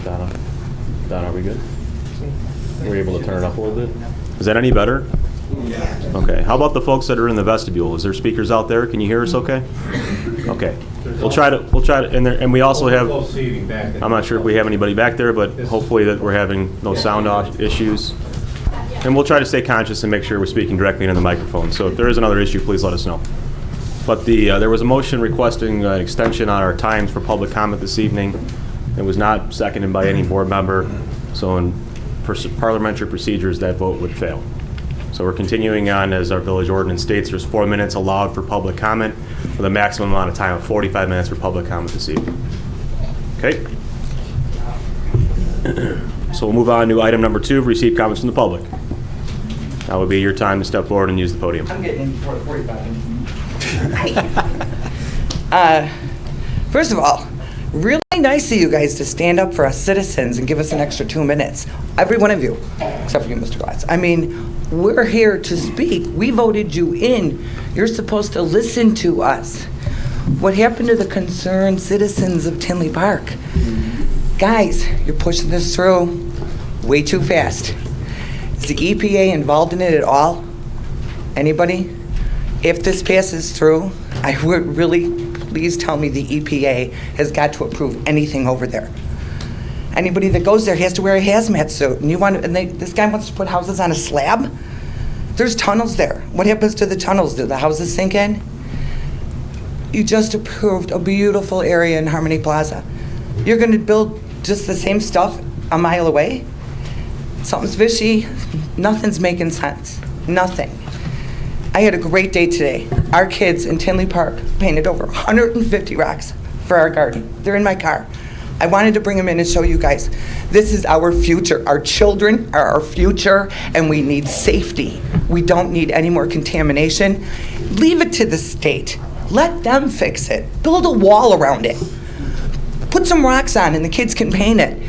Donna, are we good? Were you able to turn it up a little bit? Is that any better? Yeah. Okay. How about the folks that are in the vestibule? Is there speakers out there? Can you hear us okay? Okay. We'll try to, and we also have, I'm not sure if we have anybody back there, but hopefully that we're having no sound issues. And we'll try to stay conscious and make sure we're speaking directly into the microphone. So if there is another issue, please let us know. But there was a motion requesting an extension on our times for public comment this evening. It was not seconded by any board member. So in parliamentary procedures, that vote would fail. So we're continuing on as our village ordinance states. There's 4 minutes allowed for public comment with a maximum amount of time of 45 minutes for public comment this evening. Okay? So we'll move on to item number 2, receive comments from the public. That would be your time to step forward and use the podium. I'm getting in before 45. First of all, really nice of you guys to stand up for us citizens and give us an extra 2 minutes. Every one of you, except for you, Mr. Glass. I mean, we're here to speak. We voted you in. You're supposed to listen to us. What happened to the concerned citizens of Tinley Park? Guys, you're pushing this through way too fast. Is the EPA involved in it at all? Anybody? If this passes through, I would really, please tell me the EPA has got to approve anything over there. Anybody that goes there has to wear a hazmat suit, and this guy wants to put houses on a slab? There's tunnels there. What happens to the tunnels? Do the houses sink in? You just approved a beautiful area in Harmony Plaza. You're going to build just the same stuff a mile away? Something's fishy. Nothing's making sense. Nothing. I had a great day today. Our kids in Tinley Park painted over 150 rocks for our garden. They're in my car. I wanted to bring them in and show you guys. This is our future. Our children are our future, and we need safety. We don't need any more contamination. Leave it to the state. Let them fix it. Build a wall around it. Put some rocks on and the kids can paint it.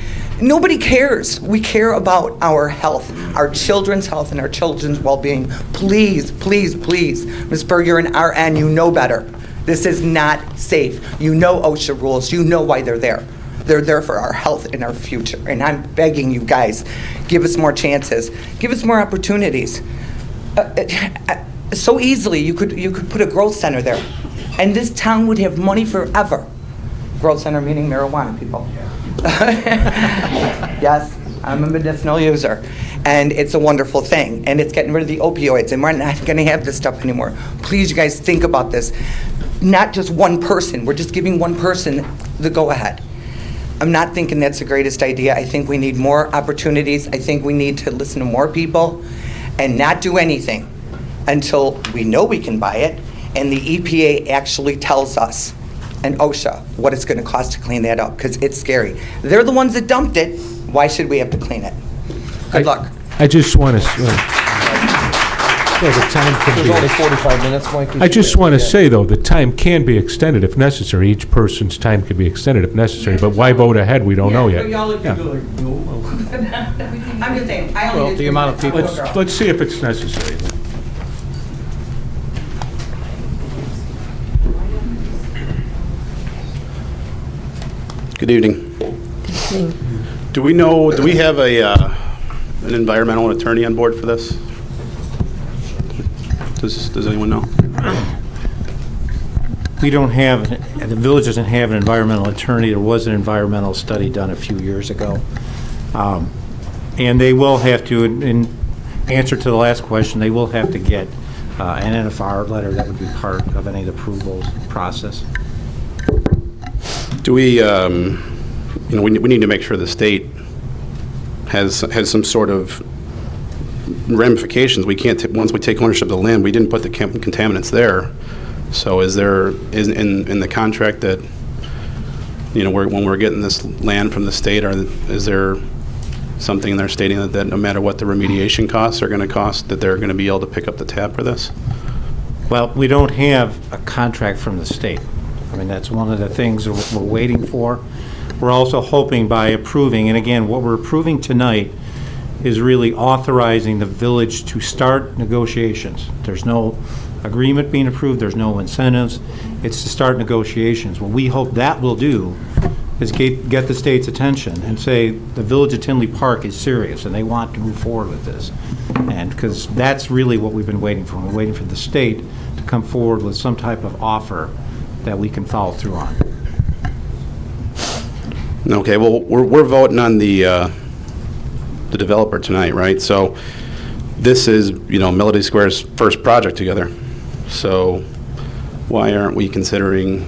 Nobody cares. We care about our health, our children's health and our children's well-being. Please, please, please, Ms. Berg, you're an RN, you know better. This is not safe. You know OSHA rules. You know why they're there. They're there for our health and our future. And I'm begging you guys, give us more chances. Give us more opportunities. So easily, you could put a growth center there. And this town would have money forever. Growth center meaning marijuana, people. Yes, I'm a medicinal user, and it's a wonderful thing, and it's getting rid of the opioids, and we're not going to have this stuff anymore. Please, you guys, think about this. Not just one person. We're just giving one person the go-ahead. I'm not thinking that's the greatest idea. I think we need more opportunities. I think we need to listen to more people and not do anything until we know we can buy it, and the EPA actually tells us, and OSHA, what it's going to cost to clean that up, because it's scary. They're the ones that dumped it. Why should we have to clean it? Good luck. I just want to... the time can There's only 45 minutes, Mike. I just want to say, though, the time can be extended if necessary. Each person's time can be extended if necessary, but why vote ahead? We don't know yet. I'm just saying, I only The amount of people... Let's see if it's necessary. Good evening. Do we have an environmental attorney on board for this? Does anyone know? We don't have, the village doesn't have an environmental attorney. There was an environmental study done a few years ago. And they will have to, in answer to the last question, they will have to get an NFR letter that would be part of any approval process. Do we, we need to make sure the state has some sort of ramifications. We can't, once we take ownership of the land, we didn't put the contaminants there. So is there, in the contract that, when we're getting this land from the state, is there something in there stating that no matter what the remediation costs are going to cost, that they're going to be able to pick up the tab for this? Well, we don't have a contract from the state. I mean, that's one of the things we're waiting for. We're also hoping by approving, and again, what we're approving tonight is really authorizing the village to start negotiations. There's no agreement being approved, there's no incentives. It's to start negotiations. What we hope that will do is get the state's attention and say the Village of Tinley Park is serious and they want to move forward with this. And because that's really what we've been waiting for. We're waiting for the state to come forward with some type of offer that we can follow through on. Okay, well, we're voting on the developer tonight, right? So this is, Melody Square's first project together. So why aren't we considering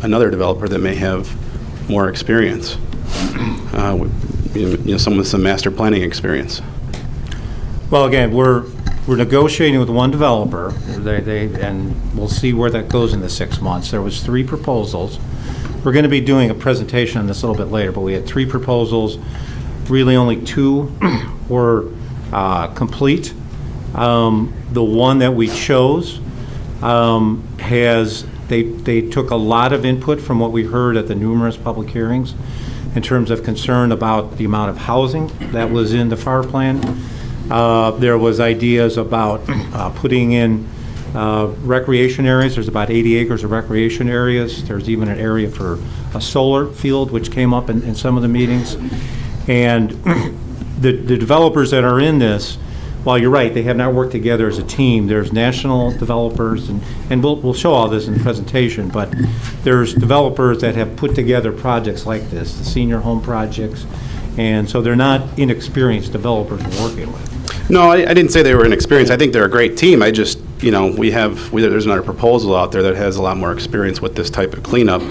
another developer that may have more experience? Someone with some master planning experience. Well, again, we're negotiating with one developer, and we'll see where that goes in the 6 months. There was 3 proposals. We're going to be doing a presentation on this a little bit later, but we had 3 proposals. Really, only 2 were complete. The one that we chose they took a lot of input from what we heard at the numerous public hearings in terms of concern about the amount of housing that was in the FAR plan. There was ideas about putting in recreation areas. There's about 80 acres of recreation areas. There's even an area for a solar field, which came up in some of the meetings. And the developers that are in this, while you're right, they have not worked together as a team. There's national developers, and we'll show all this in the presentation, but there's developers that have put together projects like this, the senior home projects, and so they're not inexperienced developers we're working with. No, I didn't say they were inexperienced. I think they're a great team. I just, there's another proposal out there that has a lot more experience with this type of cleanup.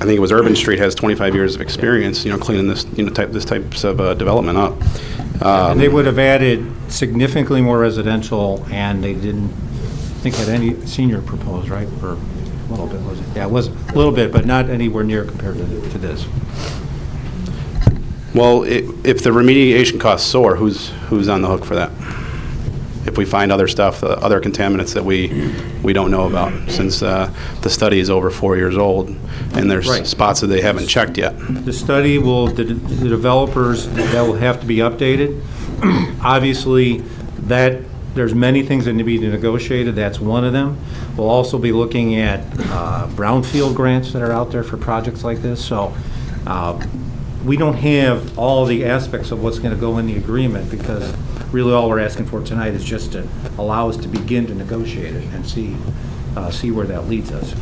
I think it was Urban Street has 25 years of experience, cleaning this, this types of development up. And they would have added significantly more residential, and they didn't think had any senior proposed, right? Or a little bit, was it? Yeah, it was a little bit, but not anywhere near compared to this. Well, if the remediation costs soar, who's on the hook for that? If we find other stuff, other contaminants that we don't know about, since the study is over 4 years old, and there's Right. spots that they haven't checked yet. The study the developers, that will have to be updated. Obviously, there's many things that need to be negotiated. That's one of them. We'll also be looking at brownfield grants that are out there for projects like this. So we don't have all the aspects of what's going to go in the agreement, because really all we're asking for tonight is just to allow us to begin to negotiate it and see where that leads us.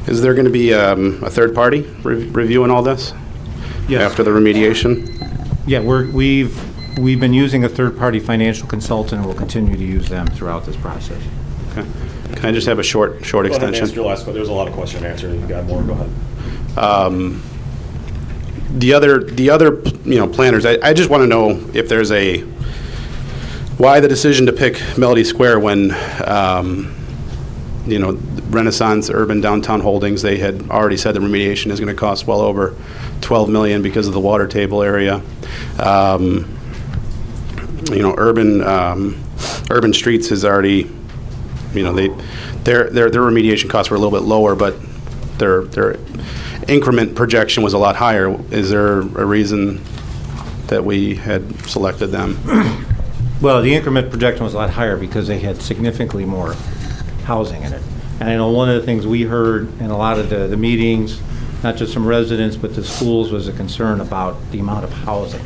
Is there going to be a third party reviewing all this? Yes. After the remediation? Yeah, we've been using a third-party financial consultant, and we'll continue to use them throughout this process. Okay. Can I just have a short Go ahead and extension? ask your last question. There was a lot of question and answer. If you got more, go ahead. The other planners, I just want to know if there's why the decision to pick Melody Square when Renaissance Urban Downtown Holdings, they had already said the remediation is going to cost well over $12 million because of the water table area. Urban Streets has already, their remediation costs were a little bit lower, but their increment projection was a lot higher. Is there a reason that we had selected them? Well, the increment projection was a lot higher because they had significantly more housing in it. And I know one of the things we heard in a lot of the meetings, not just from residents, but the schools, was a concern about the amount of housing.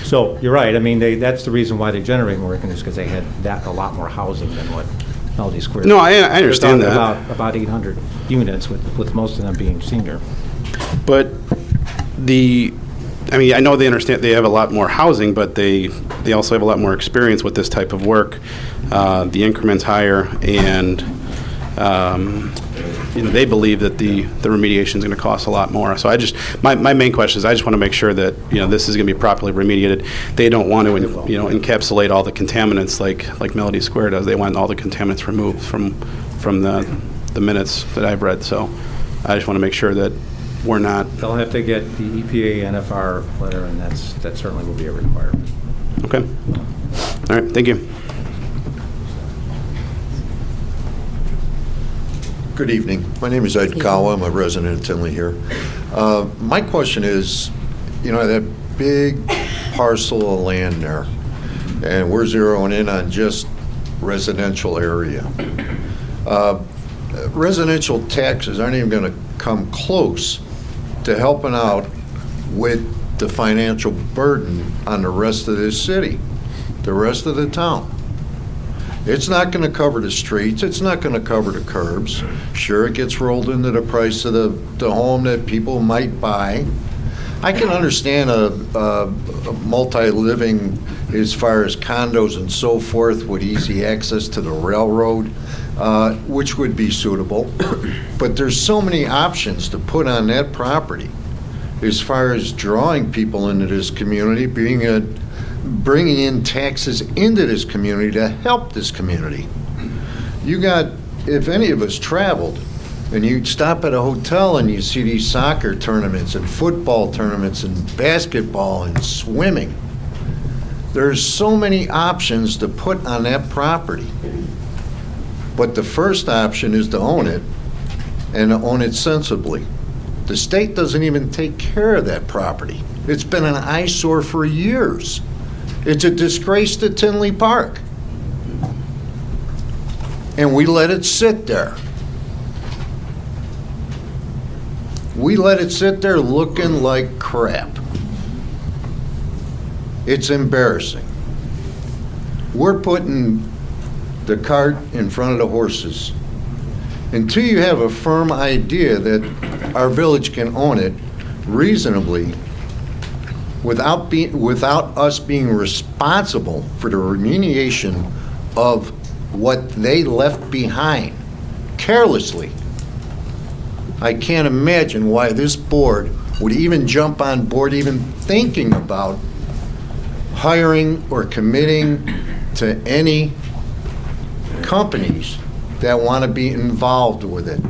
So you're right. I mean, that's the reason why they generate more income, is because they had a lot more housing than what Melody Square. No, I understand They're that. talking about 800 units, with most of them being senior. But I know they understand they have a lot more housing, but they also have a lot more experience with this type of work. The increment's higher, and they believe that the remediation is going to cost a lot more. So my main question is, I just want to make sure that this is going to be properly remediated. They don't want to encapsulate all the contaminants like Melody Square does. They want all the contaminants removed from the minutes that I've read. So I just want to make sure that we're not. They'll have to get the EPA NFR letter, and that certainly will be a requirement. Okay. All right. Thank you. Good evening. My name is Ed Kawa. I'm a resident of Tinley here. My question is, that big parcel of land there, and we're zeroing in on just residential area. residential taxes aren't even going to come close to helping out with the financial burden on the rest of this city, the rest of the town. It's not going to cover the streets. It's not going to cover the curbs. Sure, it gets rolled into the price of the home that people might buy. I can understand a multi-living as far as condos and so forth with easy access to the railroad, which would be suitable. But there's so many options to put on that property as far as drawing people into this community, bringing in taxes into this community to help this community. You got, if any of us traveled, and you stop at a hotel and you see these soccer tournaments and football tournaments and basketball and swimming, there's so many options to put on that property. But the first option is to own it, and to own it sensibly. The state doesn't even take care of that property. It's been an eyesore for years. It's a disgrace to Tinley Park. And we let it sit there. We let it sit there looking like crap. It's embarrassing. We're putting the cart in front of the horses. Until you have a firm idea that our village can own it reasonably, without us being responsible for the remediation of what they left behind carelessly, I can't imagine why this board would even jump on board even thinking about hiring or committing to any companies that want to be involved with it.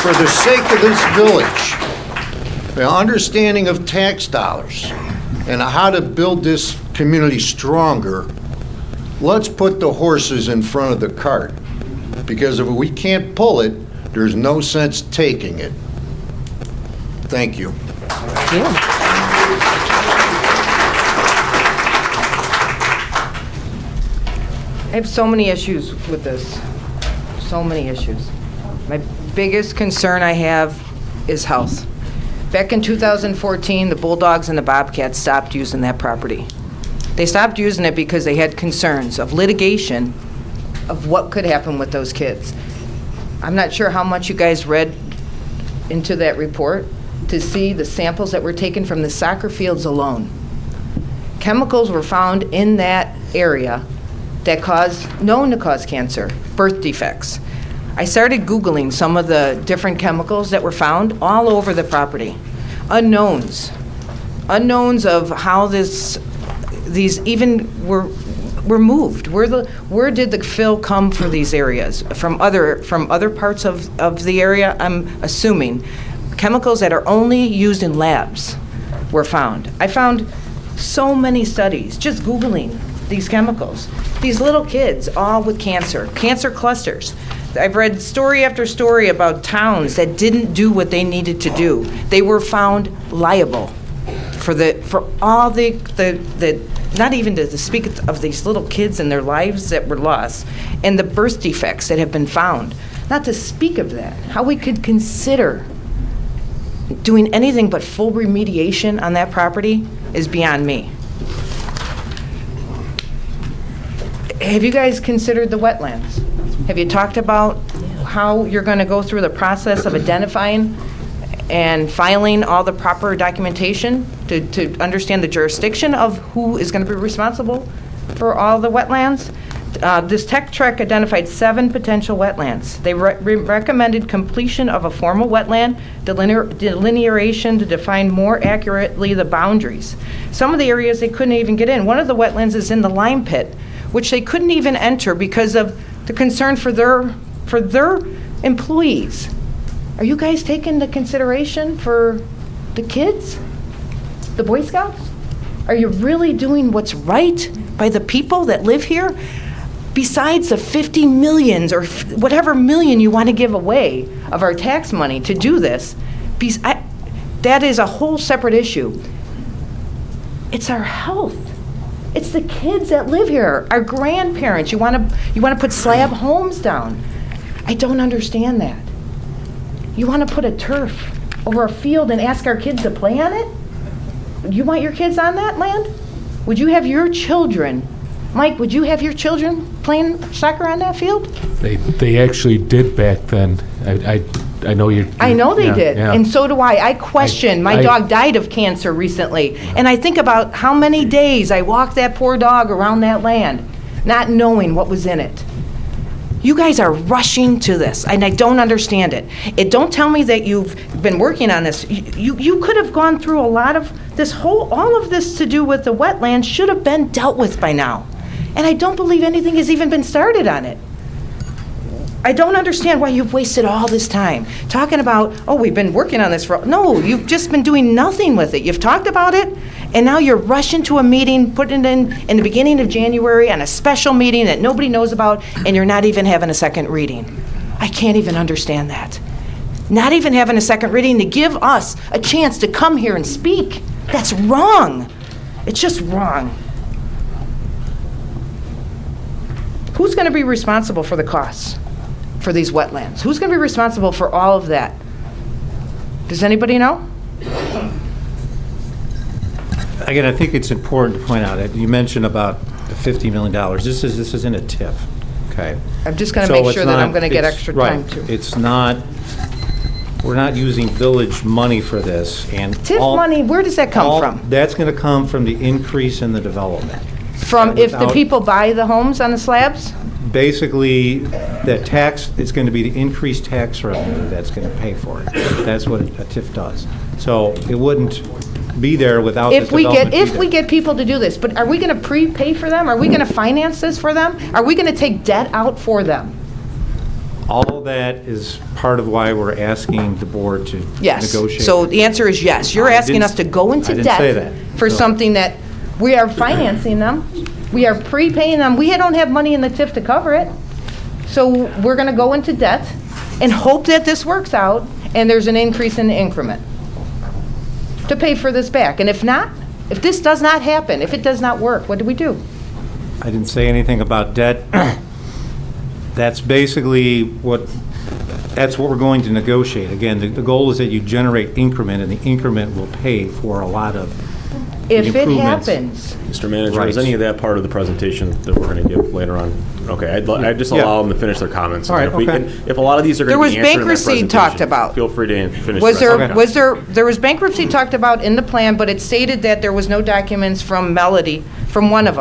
For the sake of this village, the understanding of tax dollars and how to build this community stronger, let's put the horses in front of the cart. Because if we can't pull it, there's no sense taking it. Thank you. I have so many issues with this, so many issues. My biggest concern I have is health. Back in 2014, the Bulldogs and the Bobcats stopped using that property. They stopped using it because they had concerns of litigation of what could happen with those kids. I'm not sure how much you guys read into that report to see the samples that were taken from the soccer fields alone. Chemicals were found in that area that known to cause cancer, birth defects. I started Googling some of the different chemicals that were found all over the property. Unknowns of how these even were moved. Where did the fill come for these areas? From other parts of the area, I'm assuming. Chemicals that are only used in labs were found. I found so many studies just Googling these chemicals. These little kids, all with cancer clusters. I've read story after story about towns that didn't do what they needed to do. They were found liable for all the not even to speak of these little kids and their lives that were lost, and the birth defects that have been found. Not to speak of that, how we could consider doing anything but full remediation on that property is beyond me. Have you guys considered the wetlands? Have you talked about how you're going to go through the process of identifying and filing all the proper documentation to understand the jurisdiction of who is going to be responsible for all the wetlands? This tech trek identified 7 potential wetlands. They recommended completion of a formal wetland delineation to define more accurately the boundaries. Some of the areas they couldn't even get in. One of the wetlands is in the lime pit, which they couldn't even enter because of the concern for their employees. Are you guys taking into consideration for the kids, the Boy Scouts? Are you really doing what's right by the people that live here? Besides the 50 millions or whatever million you want to give away of our tax money to do this, that is a whole separate issue. It's our health. It's the kids that live here, our grandparents. You want to put slab homes down. I don't understand that. You want to put a turf over a field and ask our kids to play on it? You want your kids on that land? Would you have your children, Mike, would you have your children playing soccer on that field? They actually did back then. I know you. I know they did, yeah. and so do I. I question. My dog died of cancer recently, and I think about how many days I walked that poor dog around that land, not knowing what was in it. You guys are rushing to this, and I don't understand it. Don't tell me that you've been working on this. You could have gone through a lot of this all of this to do with the wetlands should have been dealt with by now. And I don't believe anything has even been started on it. I don't understand why you've wasted all this time talking about, oh, we've been working on this for, no, you've just been doing nothing with it. You've talked about it, and now you're rushing to a meeting, putting it in the beginning of January on a special meeting that nobody knows about, and you're not even having a second reading. I can't even understand that. Not even having a second reading to give us a chance to come here and speak. That's wrong. It's just wrong. Who's going to be responsible for the costs for these wetlands? Who's going to be responsible for all of that? Does anybody know? Again, I think it's important to point out, you mentioned about the $50 million. This isn't a TIF, okay? I'm just going to make sure that I'm going to get extra time right. too. It's not, we're not using village money for this. And TIF money, where does that come from? That's going to come from the increase in the development. From if the people buy the homes on the slabs? Basically, that tax is going to be the increased tax revenue that's going to pay for it. That's what a TIF does. So it wouldn't be there without this development. If we get people to do this, but are we going to prepay for them? Are we going to finance this for them? Are we going to take debt out for them? All that is part of why we're asking the board to Yes. negotiate. So the answer is yes. You're asking us to go into I didn't say that. debt for something that we are financing them. We are prepaying them. We don't have money in the TIF to cover it. So we're going to go into debt and hope that this works out and there's an increase in the increment to pay for this back. And if not, if this does not happen, if it does not work, what do we do? I didn't say anything about debt. That's basically that's what we're going to negotiate. Again, the goal is that you generate increment, and the increment will pay for a lot of the If it improvements. happens. Mr. Manager, Right. is any of that part of the presentation that we're going to give later on? Okay, I'd just allow them to finish their comments. All right, And if okay. if a lot of these are There going to was be answered in that bankruptcy presentation, talked about. feel free to finish Was the rest of it. there was bankruptcy talked about in the plan, but it stated that there was no documents from Melody, from one of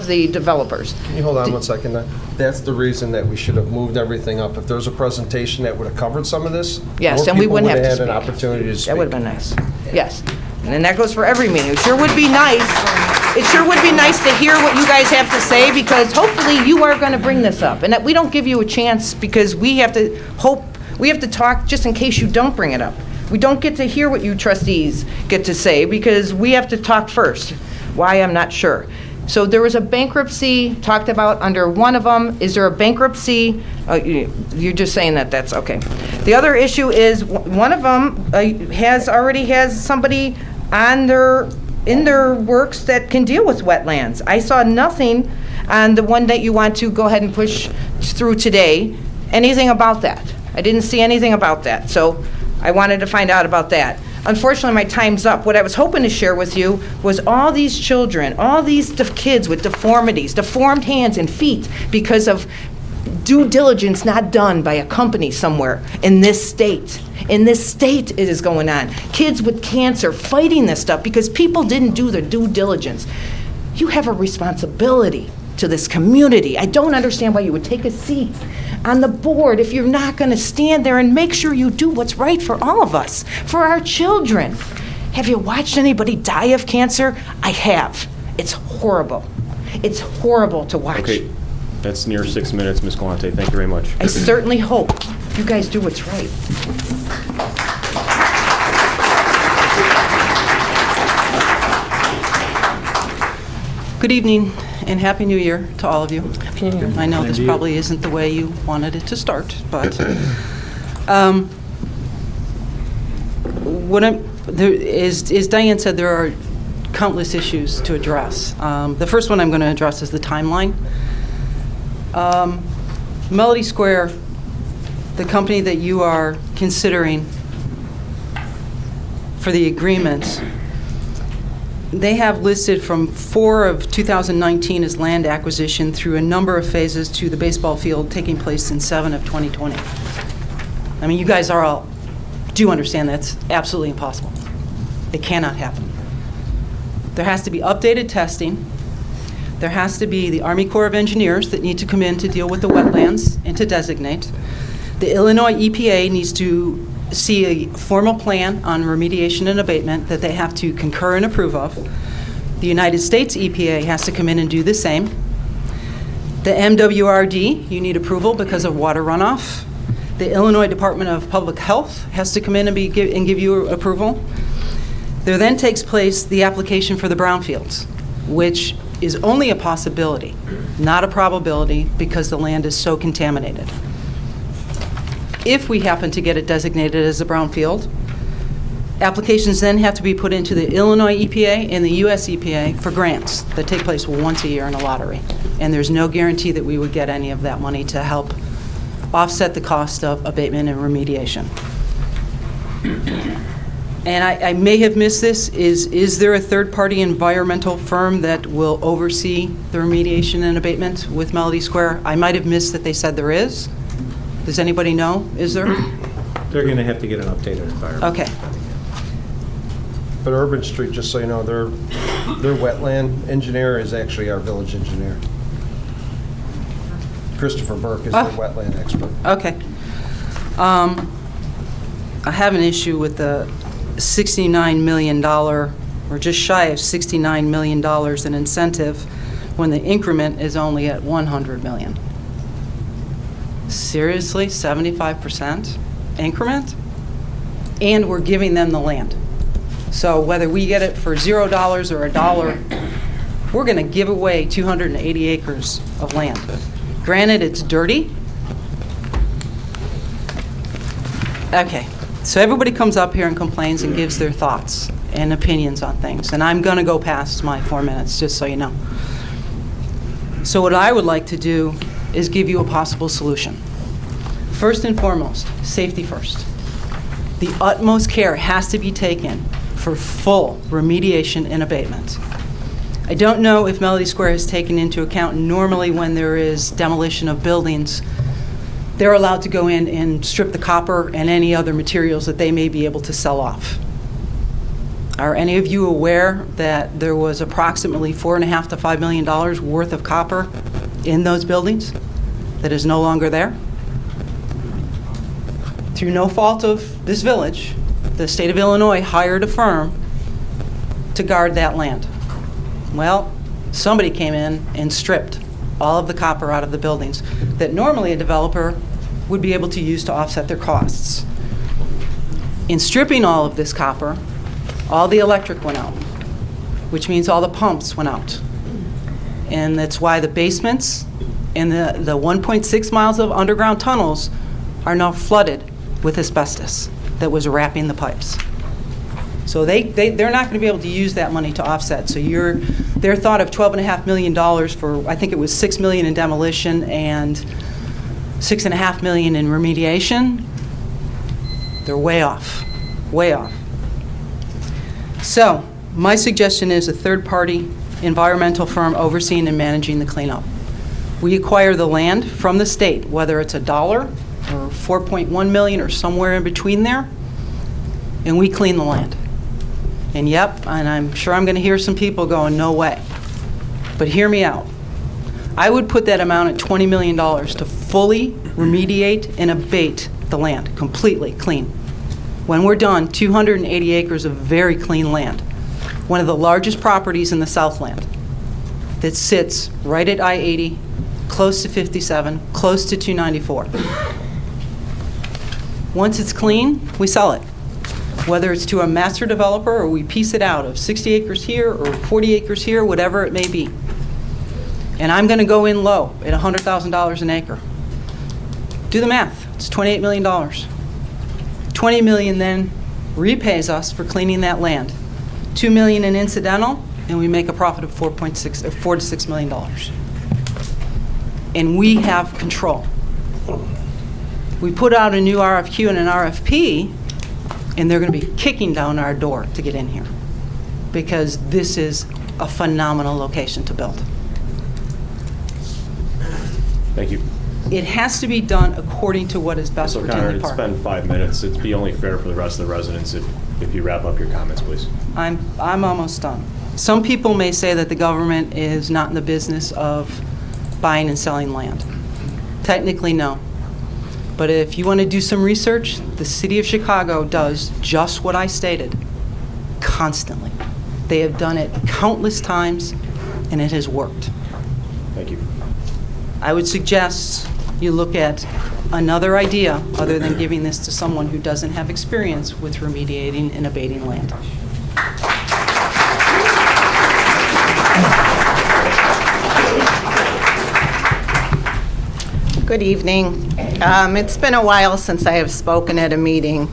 the developers. Can you hold on 1 second? That's the reason that we should have moved everything up. If there was a presentation that would have covered some of this, Yes, more and we people wouldn't would have to had an speak. opportunity to speak. That would have been nice. Yes. And then that goes for every meeting. It sure would be nice. It sure would be nice to hear what you guys have to say, because hopefully you are going to bring this up. And that we don't give you a chance because we have to talk just in case you don't bring it up. We don't get to hear what you trustees get to say because we have to talk first. Why, I'm not sure. So there was a bankruptcy talked about under one of them. Is there a bankruptcy? You're just saying that, that's okay. The other issue is one of them already has somebody in their works that can deal with wetlands. I saw nothing on the one that you want to go ahead and push through today, anything about that. I didn't see anything about that. So I wanted to find out about that. Unfortunately, my time's up. What I was hoping to share with you was all these children, all these kids with deformities, deformed hands and feet because of due diligence not done by a company somewhere in this state. In this state it is going on. Kids with cancer fighting this stuff because people didn't do their due diligence. You have a responsibility to this community. I don't understand why you would take a seat on the board if you're not going to stand there and make sure you do what's right for all of us, for our children. Have you watched anybody die of cancer? I have. It's horrible. It's horrible to watch. Okay, that's near 6 minutes, Ms. Galante. Thank you very much. I certainly hope you guys do what's right. Good evening and Happy New Year to all of you. I know this probably isn't the way you wanted it to start, but as Diane said, there are countless issues to address. The first one I'm going to address is the timeline. Melody Square, the company that you are considering for the agreements, they have listed from 4 of 2019 as land acquisition through a number of phases to the baseball field taking place in 7 of 2020. I mean, you guys do understand that's absolutely impossible. It cannot happen. There has to be updated testing. There has to be the Army Corps of Engineers that need to come in to deal with the wetlands and to designate. The Illinois EPA needs to see a formal plan on remediation and abatement that they have to concur and approve of. The United States EPA has to come in and do the same. The MWRD, you need approval because of water runoff. The Illinois Department of Public Health has to come in and give you approval. There then takes place the application for the brownfields, which is only a possibility, not a probability, because the land is so contaminated. If we happen to get it designated as a brownfield, applications then have to be put into the Illinois EPA and the US EPA for grants that take place once a year in a lottery. And there's no guarantee that we would get any of that money to help offset the cost of abatement and remediation. And I may have missed this. Is there a third-party environmental firm that will oversee the remediation and abatement with Melody Square? I might have missed that they said there is. Does anybody know? Is there? They're going to have to get an updated environment. Okay. But Urban Street, just so you know, their wetland engineer is actually our village engineer. Christopher Burke is the wetland expert. Okay. I have an issue with the $69 million, or just shy of $69 million in incentive when the increment is only at $100 million. Seriously, 75% increment? And we're giving them the land. So whether we get it for $0 or $1, we're going to give away 280 acres of land. Granted, it's dirty. Okay, so everybody comes up here and complains and gives their thoughts and opinions on things. And I'm going to go past my 4 minutes, just so you know. So what I would like to do is give you a possible solution. First and foremost, safety first. The utmost care has to be taken for full remediation and abatement. I don't know if Melody Square has taken into account, normally when there is demolition of buildings, they're allowed to go in and strip the copper and any other materials that they may be able to sell off. Are any of you aware that there was approximately $4.5 to $5 million worth of copper in those buildings that is no longer there? Through no fault of this village, the state of Illinois hired a firm to guard that land. Well, somebody came in and stripped all of the copper out of the buildings that normally a developer would be able to use to offset their costs. In stripping all of this copper, all the electric went out, which means all the pumps went out. And that's why the basements and the 1.6 miles of underground tunnels are now flooded with asbestos that was wrapping the pipes. So they're not going to be able to use that money to offset. So their thought of $12.5 million for, I think it was $6 million in demolition and $6.5 million in remediation, they're way off, way off. So my suggestion is a third-party environmental firm overseeing and managing the cleanup. We acquire the land from the state, whether it's $1 or $4.1 million or somewhere in between there, and we clean the land. And yep, and I'm sure I'm going to hear some people going, no way. But hear me out. I would put that amount at $20 million to fully remediate and abate the land, completely clean. When we're done, 280 acres of very clean land, one of the largest properties in the Southland that sits right at I-80, close to 57, close to 294. Once it's clean, we sell it. Whether it's to a master developer or we piece it out of 60 acres here or 40 acres here, whatever it may be. And I'm going to go in low at $100,000 an acre. Do the math. It's $28 million. $20 million then repays us for cleaning that land. $2 million in incidental, and we make a profit of $4 to $6 million. And we have control. We put out a new RFQ and an RFP, and they're going to be kicking down our door to get in here because this is a phenomenal location to build. Thank you. It has to be done according to what is best So for Connor, Tinley it's Park. been 5 minutes. It'd be only fair for the rest of the residents if you wrap up your comments, please. I'm almost done. Some people may say that the government is not in the business of buying and selling land. Technically, no. But if you want to do some research, the city of Chicago does just what I stated constantly. They have done it countless times, and it has worked. Thank you. I would suggest you look at another idea other than giving this to someone who doesn't have experience with remediating and abating land. Good evening. It's been a while since I have spoken at a meeting,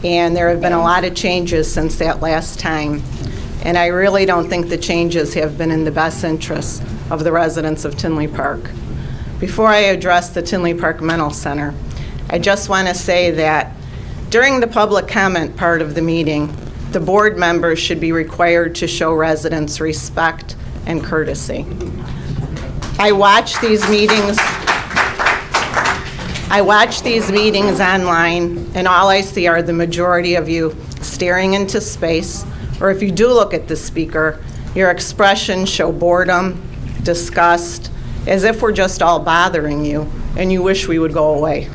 and there have been a lot of changes since that last time. And I really don't think the changes have been in the best interest of the residents of Tinley Park. Before I address the Tinley Park Mental Center, I just want to say that during the public comment part of the meeting, the board members should be required to show residents respect and courtesy. I watch these meetings online, and all I see are the majority of you staring into space, or if you do look at the speaker, your expressions show boredom, disgust, as if we're just all bothering you, and you wish we would go away.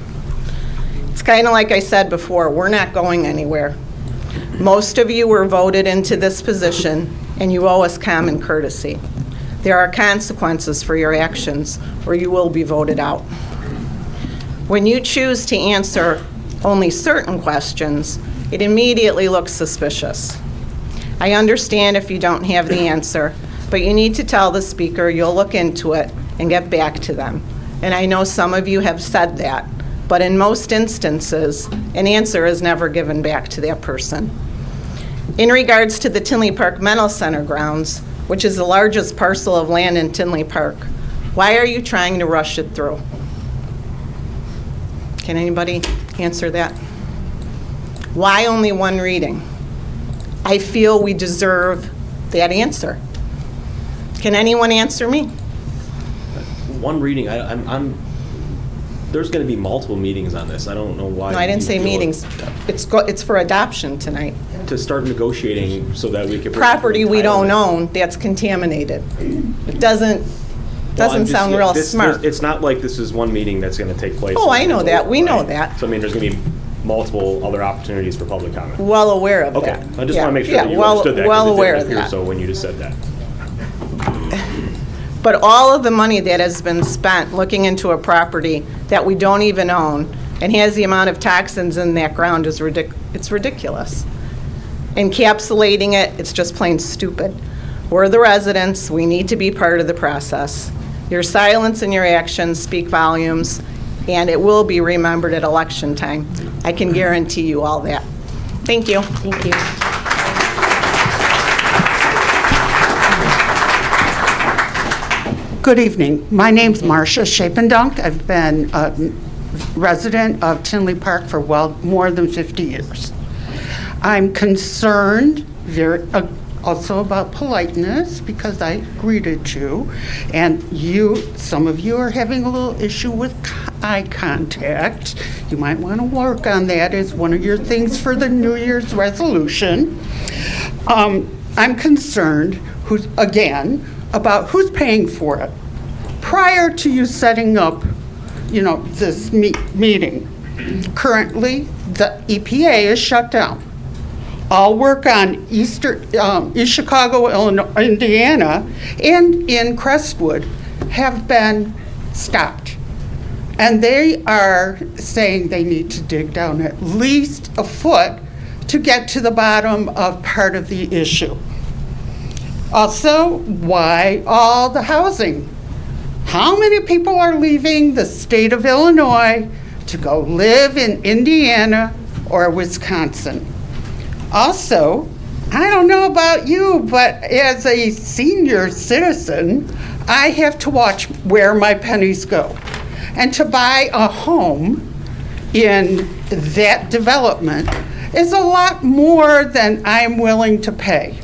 It's kind of like I said before, we're not going anywhere. Most of you were voted into this position, and you owe us common courtesy. There are consequences for your actions, or you will be voted out. When you choose to answer only certain questions, it immediately looks suspicious. I understand if you don't have the answer, but you need to tell the speaker you'll look into it and get back to them. And I know some of you have said that, but in most instances, an answer is never given back to that person. In regards to the Tinley Park Mental Center grounds, which is the largest parcel of land in Tinley Park, why are you trying to rush it through? Can anybody answer that? Why only one reading? I feel we deserve that answer. Can anyone answer me? One reading, there's going to be multiple meetings on this. I don't know why. No, I didn't you say feel meetings. It's for adoption tonight. to start negotiating so that we can. Property we don't own, that's contaminated. It doesn't sound real smart. It's not like this is one meeting that's going to take place. Oh, I know that. We know right? that. So, I mean, there's going to be multiple other opportunities for public comment. Well aware of Okay, that. I just Yeah, want to make sure yeah, that you well- understood that. 'cause well it aware didn't of appear that. So when you just said that. But all of the money that has been spent looking into a property that we don't even own and has the amount of toxins in that ground is it's ridiculous. Encapsulating it, it's just plain stupid. We're the residents, we need to be part of the process. Your silence and your actions speak volumes, and it will be remembered at election time. I can guarantee you all that. Thank you. Thank you. Good evening. My name's Marcia Shapendunk. I've been a resident of Tinley Park for more than 50 years. I'm concerned also about politeness because I greeted you, and some of you are having a little issue with eye contact. You might want to work on that as one of your things for the New Year's resolution. I'm concerned, about who's paying for it. Prior to you setting up, this meeting, currently the EPA is shut down. All work on East Chicago, Indiana, and in Crestwood have been stopped. And they are saying they need to dig down at least a foot to get to the bottom of part of the issue. Also, why all the housing? How many people are leaving the state of Illinois to go live in Indiana or Wisconsin? Also, I don't know about you, but as a senior citizen, I have to watch where my pennies go. And to buy a home in that development is a lot more than I'm willing to pay,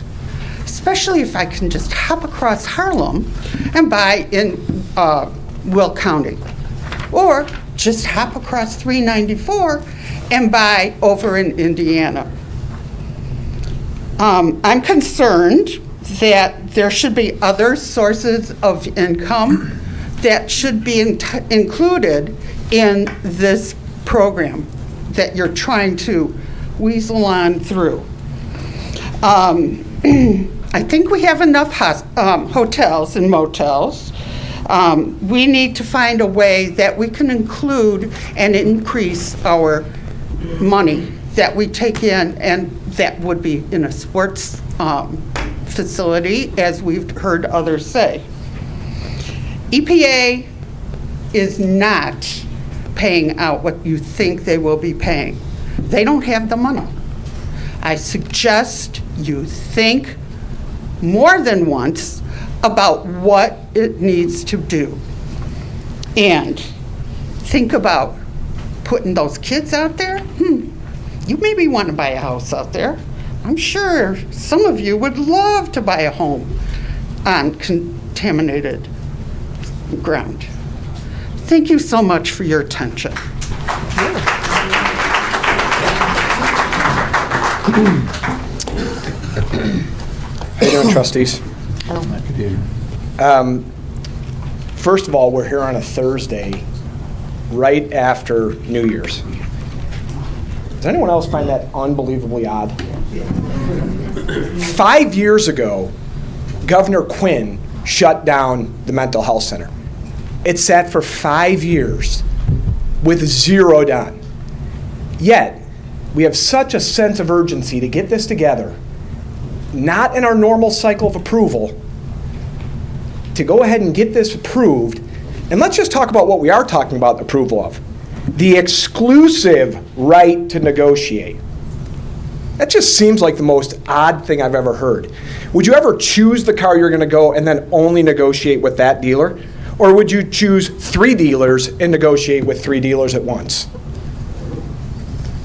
especially if I can just hop across Harlem and buy in Will County, or just hop across 394 and buy over in Indiana. I'm concerned that there should be other sources of income that should be included in this program that you're trying to weasel on through. I think we have enough hotels and motels. We need to find a way that we can include and increase our money that we take in, and that would be in a sports facility, as we've heard others say. EPA is not paying out what you think they will be paying. They don't have the money. I suggest you think more than once about what it needs to do. And think about putting those kids out there. You maybe want to buy a house out there. I'm sure some of you would love to buy a home on contaminated ground. Thank you so much for your attention. How you doing, trustees? First of all, we're here on a Thursday, right after New Year's. Does anyone else find that unbelievably odd? 5 years ago, Governor Quinn shut down the mental health center. It sat for 5 years with zero done. Yet, we have such a sense of urgency to get this together, not in our normal cycle of approval, to go ahead and get this approved. And let's just talk about what we are talking about approval of. The exclusive right to negotiate. That just seems like the most odd thing I've ever heard. Would you ever choose the car you're going to go and then only negotiate with that dealer? Or would you choose 3 dealers and negotiate with 3 dealers at once?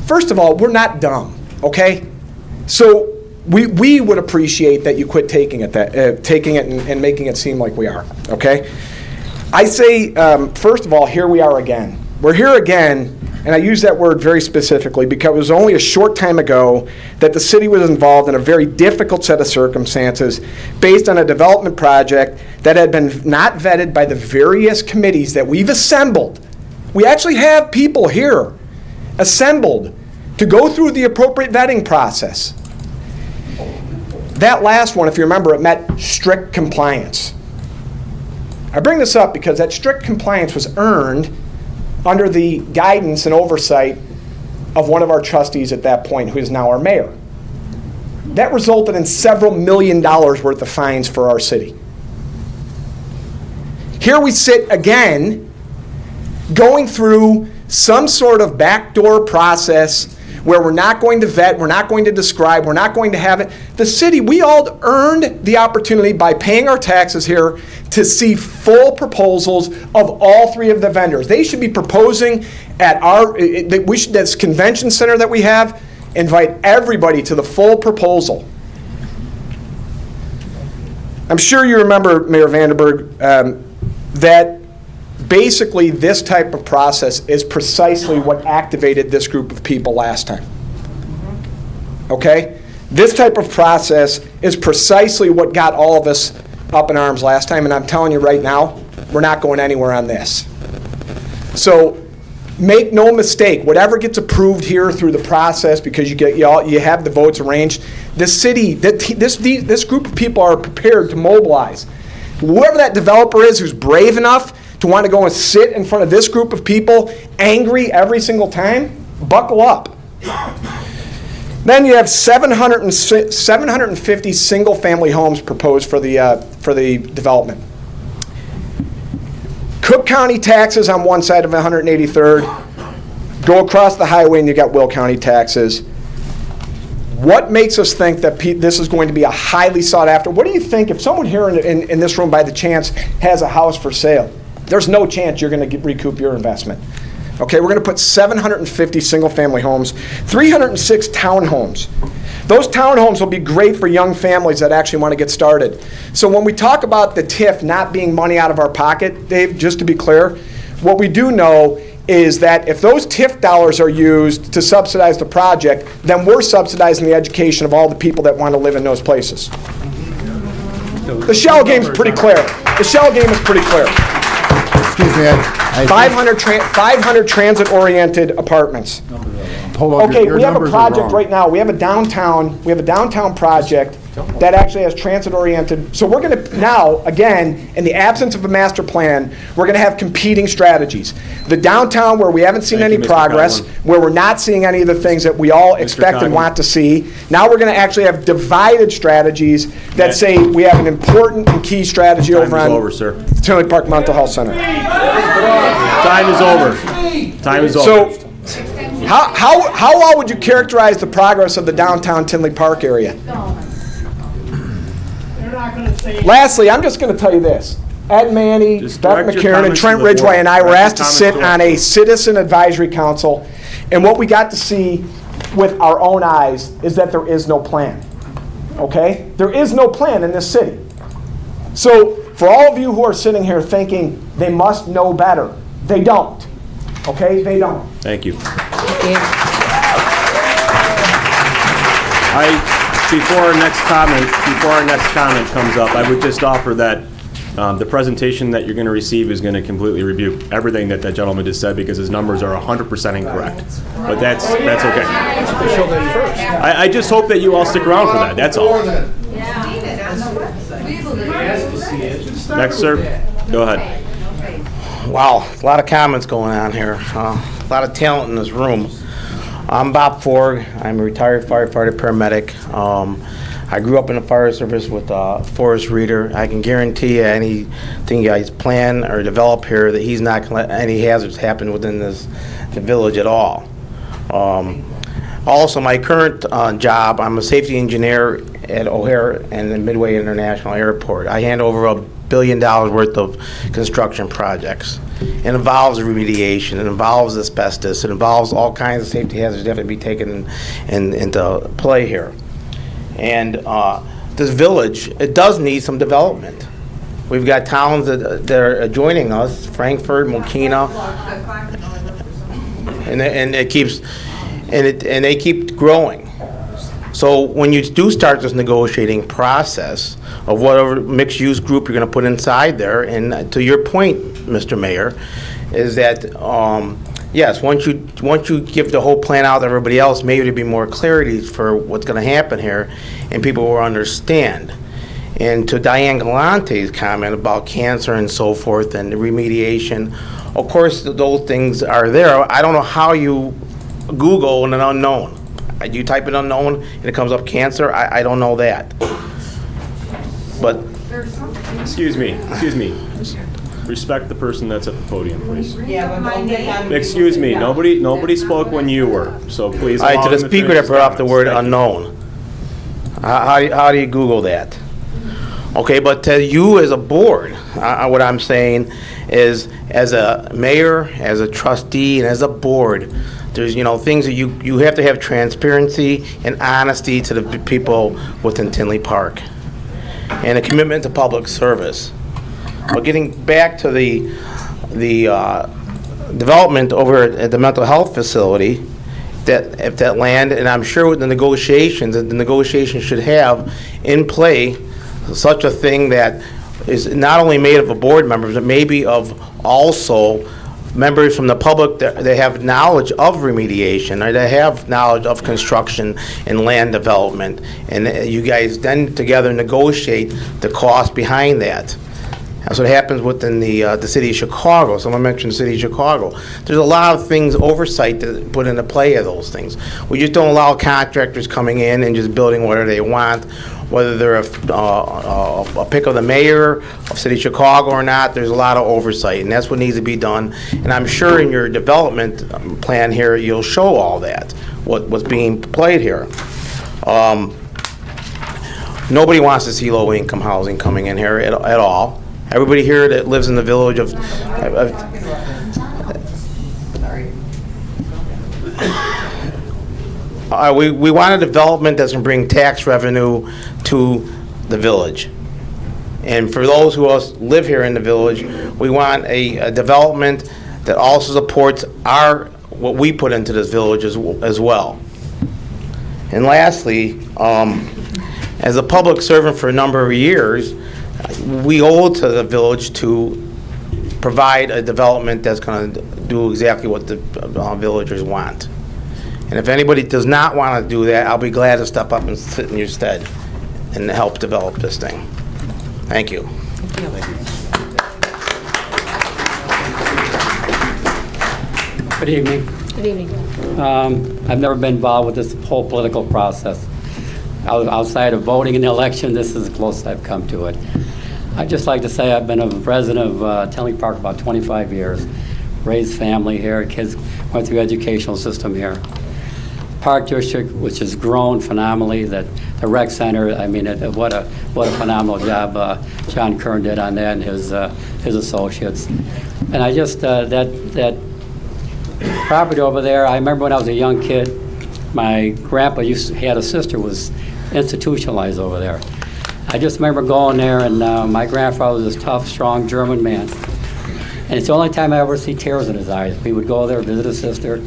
First of all, we're not dumb, okay? So we would appreciate that you quit taking it and making it seem like we are, okay? I say, first of all, here we are again. We're here again, and I use that word very specifically because it was only a short time ago that the city was involved in a very difficult set of circumstances based on a development project that had been not vetted by the various committees that we've assembled. We actually have people here assembled to go through the appropriate vetting process. That last one, if you remember, it met strict compliance. I bring this up because that strict compliance was earned under the guidance and oversight of one of our trustees at that point, who is now our mayor. That resulted in several $1 million worth of fines for our city. Here we sit again, going through some sort of backdoor process where we're not going to vet, we're not going to describe, we're not going to have it. The city, we all earned the opportunity by paying our taxes here to see full proposals of all 3 of the vendors. They should be proposing at this convention center that we have, invite everybody to the full proposal. I'm sure you remember, Mayor Vandenberg, that basically this type of process is precisely what activated this group of people last time. Okay? This type of process is precisely what got all of us up in arms last time, and I'm telling you right now, we're not going anywhere on this. So make no mistake, whatever gets approved here through the process, because you have the votes arranged, the city, this group of people are prepared to mobilize. Whoever that developer is who's brave enough to want to go and sit in front of this group of people, angry every single time, buckle up. Then you have 750 single-family homes proposed for the development. Cook County taxes on one side of 183rd. Go across the highway and you got Will County taxes. What makes us think that this is going to be a highly sought after? What do you think if someone here in this room by the chance has a house for sale? There's no chance you're going to recoup your investment. Okay, we're going to put 750 single-family homes, 306 townhomes. Those townhomes will be great for young families that actually want to get started. So when we talk about the TIF not being money out of our pocket, Dave, just to be clear, what we do know is that if those TIF dollars are used to subsidize the project, then we're subsidizing the education of all the people that want to live in those places. The shell game is pretty clear. The shell game is pretty clear. Excuse me, 500 transit-oriented apartments. hold on. Okay, your we have a numbers are project wrong. right now. We have a downtown project that actually has transit-oriented. So we're going to now, again, in the absence of a master plan, we're going to have competing strategies. The downtown, where we haven't seen Thank any you, Mr. progress, Conlon. where we're not seeing any of the things that we all expect and Conlon. want to see. Now we're going to actually have divided strategies that Matt. say we have an important and key strategy Time over is on over, sir. Tinley Park Mental Health Center. Time is over. Time is over. So, how well would you characterize the progress of the downtown Tinley Park area? Lastly, I'm just going to tell you this. Ed Manny, Just Beth direct your McCarron, and comments Trent to the board. Ridgway and I were Direct your asked to sit comments to on a citizen advisory council, and what we got to see with our own eyes is that there is no plan. Okay? There is no plan in this city. So, for all of you who are sitting here thinking they must know better, they don't. Okay? They don't. Thank you. Before our next comment comes up, I would just offer that the presentation that you're going to receive is going to completely rebuke everything that that gentleman just said, because his numbers are 100% incorrect. But that's okay. I just hope that you all stick around for that. That's all. Next, sir. Go ahead. Wow, a lot of comments going on here. A lot of talent in this room. I'm Bob Ford. I'm a retired firefighter paramedic. I grew up in the fire service with Forrest Reeder. I can guarantee you anything you guys plan or develop here that he's not going to let any hazards happen within the village at all. Also, my current job, I'm a safety engineer at O'Hare and the Midway International Airport. I hand over $1 billion worth of construction projects. It involves remediation, it involves asbestos, it involves all kinds of safety hazards that have to be taken into play here. And this village, it does need some development. We've got towns that are adjoining us, Frankfurt, Mokina, and they keep growing. So when you do start this negotiating process of whatever mixed-use group you're going to put inside there, and to your point, Mr. Mayor, is that yes, once you give the whole plan out to everybody else, maybe there'll be more clarity for what's going to happen here, and people will understand. And to Diane Galante's comment about cancer and so forth and the remediation, of course, those things are there. I don't know how you Google an unknown. You type in unknown and it comes up cancer. I don't know that. But Excuse me. Respect the person that's at the podium, please. Excuse me. Nobody spoke when you were. So please. all right, allow to the him to speaker finish that his brought up the comments. word Thank you. unknown, how do you Google that? Okay, but to you as a board, what I'm saying is, as a mayor, as a trustee, and as a board, there's things that you have to have transparency and honesty to the people within Tinley Park, and a commitment to public service. But getting back to the development over at the mental health facility, if that land, and I'm sure with the negotiations, that the negotiations should have in play such a thing that is not only made of a board members, but maybe of also members from the public that have knowledge of remediation, or that have knowledge of construction and land development, and you guys then together negotiate the cost behind that. That's what happens within the city of Chicago. Someone mentioned the city of Chicago. There's a lot of things, oversight that put into play of those things. We just don't allow contractors coming in and just building whatever they want, whether they're a pick of the mayor of city of Chicago or not. There's a lot of oversight, and that's what needs to be done. And I'm sure in your development plan here, you'll show all that, what's being played here. Nobody wants to see low-income housing coming in here at all. Everybody here that lives in the village of we want a development that's going to bring tax revenue to the village. And for those who else live here in the village, we want a development that also supports what we put into this village as well. And lastly, as a public servant for a number of years, we owe it to the village to provide a development that's going to do exactly what the villagers want. And if anybody does not want to do that, I'll be glad to step up and sit in your stead and help develop this thing. Thank you. Good evening. Good evening. I've never been involved with this whole political process. Outside of voting in the election, this is the closest I've come to it. I'd just like to say I've been a resident of Tinley Park about 25 years, raised family here, kids went through the educational system here. Park District, which has grown phenomenally, the rec center, I mean, what a phenomenal job John Kern did on that and his associates. And I just, that property over there, I remember when I was a young kid, my grandpa had a sister was institutionalized over there. I just remember going there, and my grandfather was this tough, strong German man. And it's the only time I ever see tears in his eyes. We would go there, visit his sister,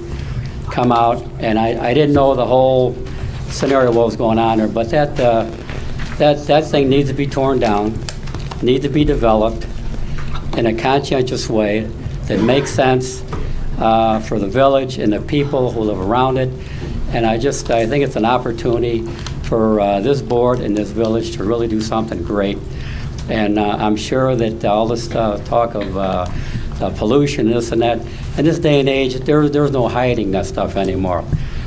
come out, and I didn't know the whole scenario what was going on there, but that thing needs to be torn down, needs to be developed in a conscientious way that makes sense for the village and the people who live around it. And I think it's an opportunity for this board and this village to really do something great. And I'm sure that all this talk of pollution, this and that, in this day and age, there's no hiding that stuff anymore.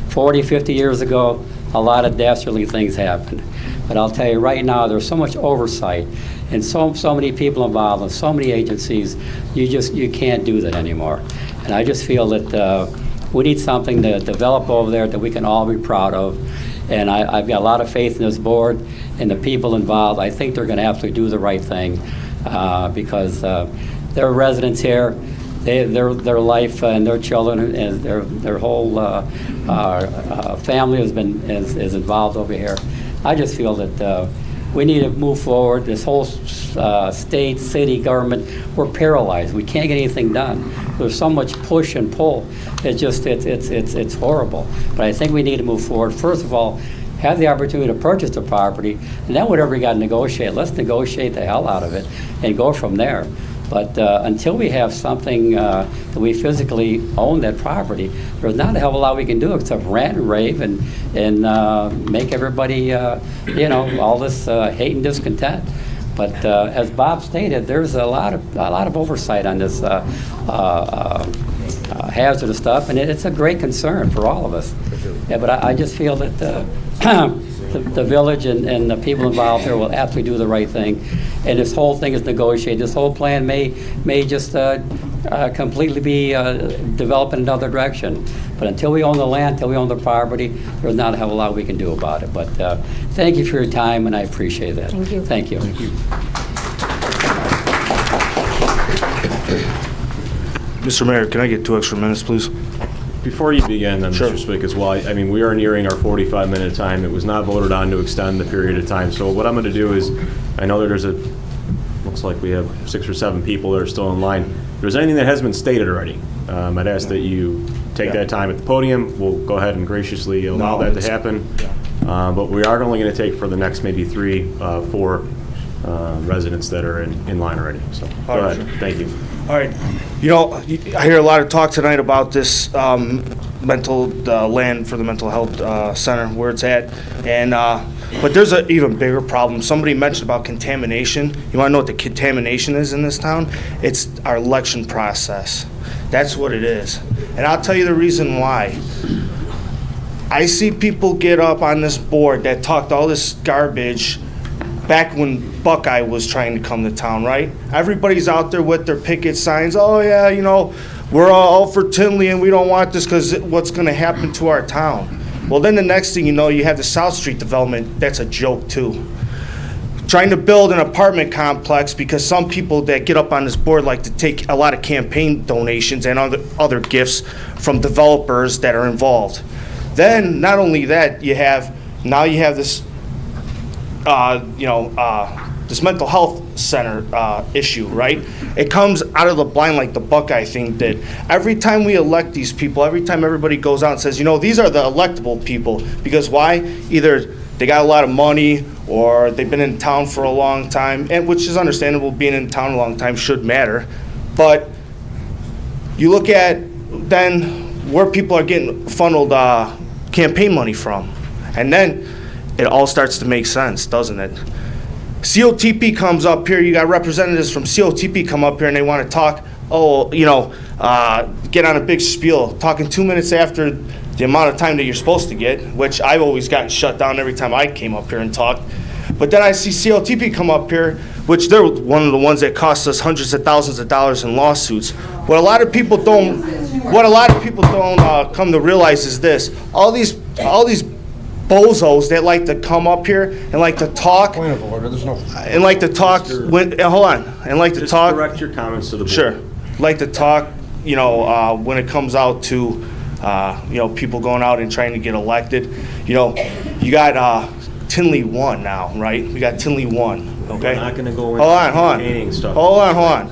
40, 50 years ago, a lot of dastardly things happened. But I'll tell you right now, there's so much oversight and so many people involved and so many agencies, you can't do that anymore. And I just feel that we need something to develop over there that we can all be proud of. And I've got a lot of faith in this board and the people involved. I think they're going to absolutely do the right thing because they're residents here. Their life and their children and their whole family is involved over here. I just feel that we need to move forward. This whole state, city, government, we're paralyzed. We can't get anything done. There's so much push and pull. It's horrible. But I think we need to move forward. First of all, have the opportunity to purchase the property, and then whatever we got to negotiate, let's negotiate the hell out of it and go from there. But until we have something that we physically own that property, there's not a hell of a lot we can do except rant and rave and make everybody, all this hate and discontent. But as Bob stated, there's a lot of oversight on this hazardous stuff, and it's a great concern for all of us. Yeah, but I just feel that the village and the people involved here will absolutely do the right thing. And this whole thing is negotiated. This whole plan may just completely be developed in another direction. But until we own the land, until we own the property, there's not a hell of a lot we can do about it. But thank you for your time, and I appreciate that. Thank you. Thank you. Thank you. Mr. Mayor, can I get 2 extra minutes, please? Before you begin, then, Mr. Spick, as well, I mean, we are nearing our 45-minute time. It was not voted on to extend the period of time. So what I'm going to do is, I know that looks like we have 6 or 7 people that are still in line. If there's anything that has been stated already, I'd ask that you take that time at the podium. We'll go ahead and graciously allow that to happen. But we are only going to take for the next maybe 3, 4 residents that are in line already. So go ahead. Thank you. All right. I hear a lot of talk tonight about this mental land for the mental health center, where it's at. And but there's an even bigger problem. Somebody mentioned about contamination. You want to know what the contamination is in this town? It's our election process. That's what it is. And I'll tell you the reason why. I see people get up on this board that talked all this garbage back when Buckeye was trying to come to town, right? Everybody's out there with their picket signs. Oh, yeah, we're all for Tinley and we don't want this because what's going to happen to our town. Well, then the next thing you know, you have the South Street development. That's a joke, too. Trying to build an apartment complex because some people that get up on this board like to take a lot of campaign donations and other gifts from developers that are involved. Then, not only that, you have this, this mental health center issue, right? It comes out of the blind like the Buckeye thing did. Every time we elect these people, every time everybody goes out and says, these are the electable people, because why? Either they got a lot of money or they've been in town for a long time, and which is understandable, being in town a long time should matter. But you look at then where people are getting funneled campaign money from, and then it all starts to make sense, doesn't it? COTP comes up here, you got representatives from COTP come up here and they want to talk, get on a big spiel, talking 2 minutes after the amount of time that you're supposed to get, which I've always gotten shut down every time I came up here and talked. But then I see COTP come up here, which they're one of the ones that cost us hundreds of thousands of dollars in lawsuits. What a lot of people don't come to realize is this: all these bozos that like to come up here and like to talk. Point of order, there's no. And like to talk. Just direct your comments to the board. Sure. Like to talk. When it comes out to, people going out and trying to get elected. You got Tinley 1 now, right? We got Tinley 1. Okay. We're not going to go into campaigning stuff. Hold on.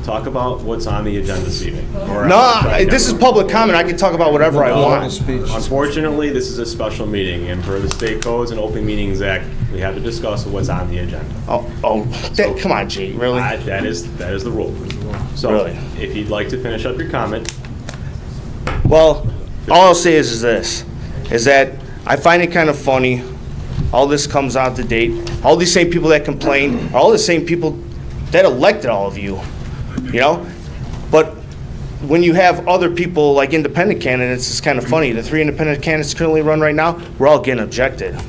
Talk about what's on the agenda this evening. No, this is public comment. I can talk about whatever I want. Unfortunately, this is a special meeting, and per the State Codes and Open Meetings Act, we have to discuss what's on the agenda. Come on, G, really? That is the rule. So, Really? if you'd like to finish up your comment. Well, all I'll say is that I find it kind of funny. All this comes out to date. All these same people that complain are all the same people that elected all of you. But when you have other people like independent candidates, it's kind of funny. The 3 independent candidates currently run right now, we're all getting objected.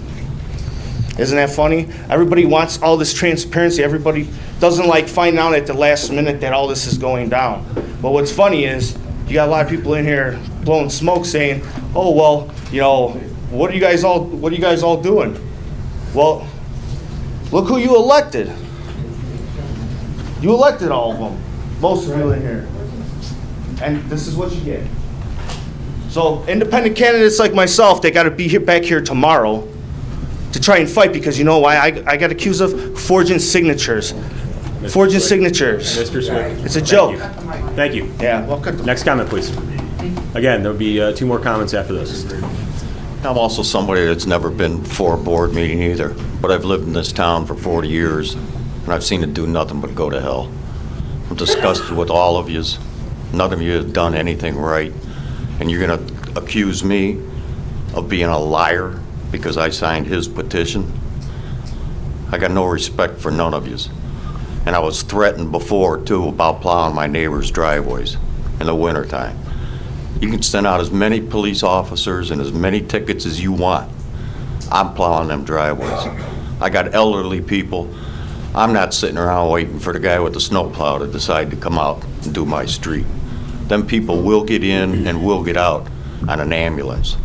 Isn't that funny? Everybody wants all this transparency. Everybody doesn't like finding out at the last minute that all this is going down. But what's funny is you got a lot of people in here blowing smoke saying, "Oh well, what are you guys all doing?" Well, look who you elected. You elected all of them. Most of you in here. And this is what you get. So independent candidates like myself, they got to be back here tomorrow to try and fight, because you know why? I got accused of forging signatures. Mr. Signatures. Mr. Swift. It's a joke. Thank you. Yeah. Next comment, please. Again, there'll be 2 more comments after this. I'm also somebody that's never been for a board meeting either, but I've lived in this town for 40 years, and I've seen it do nothing but go to hell. I'm disgusted with all of yous. None of you have done anything right, and you're going to accuse me of being a liar because I signed his petition? I got no respect for none of yous. And I was threatened before, too, about plowing my neighbors' driveways in the wintertime. You can send out as many police officers and as many tickets as you want. I'm plowing them driveways. I got elderly people. I'm not sitting around waiting for the guy with the snowplow to decide to come out and do my street. Them people will get in and will get out on an ambulance.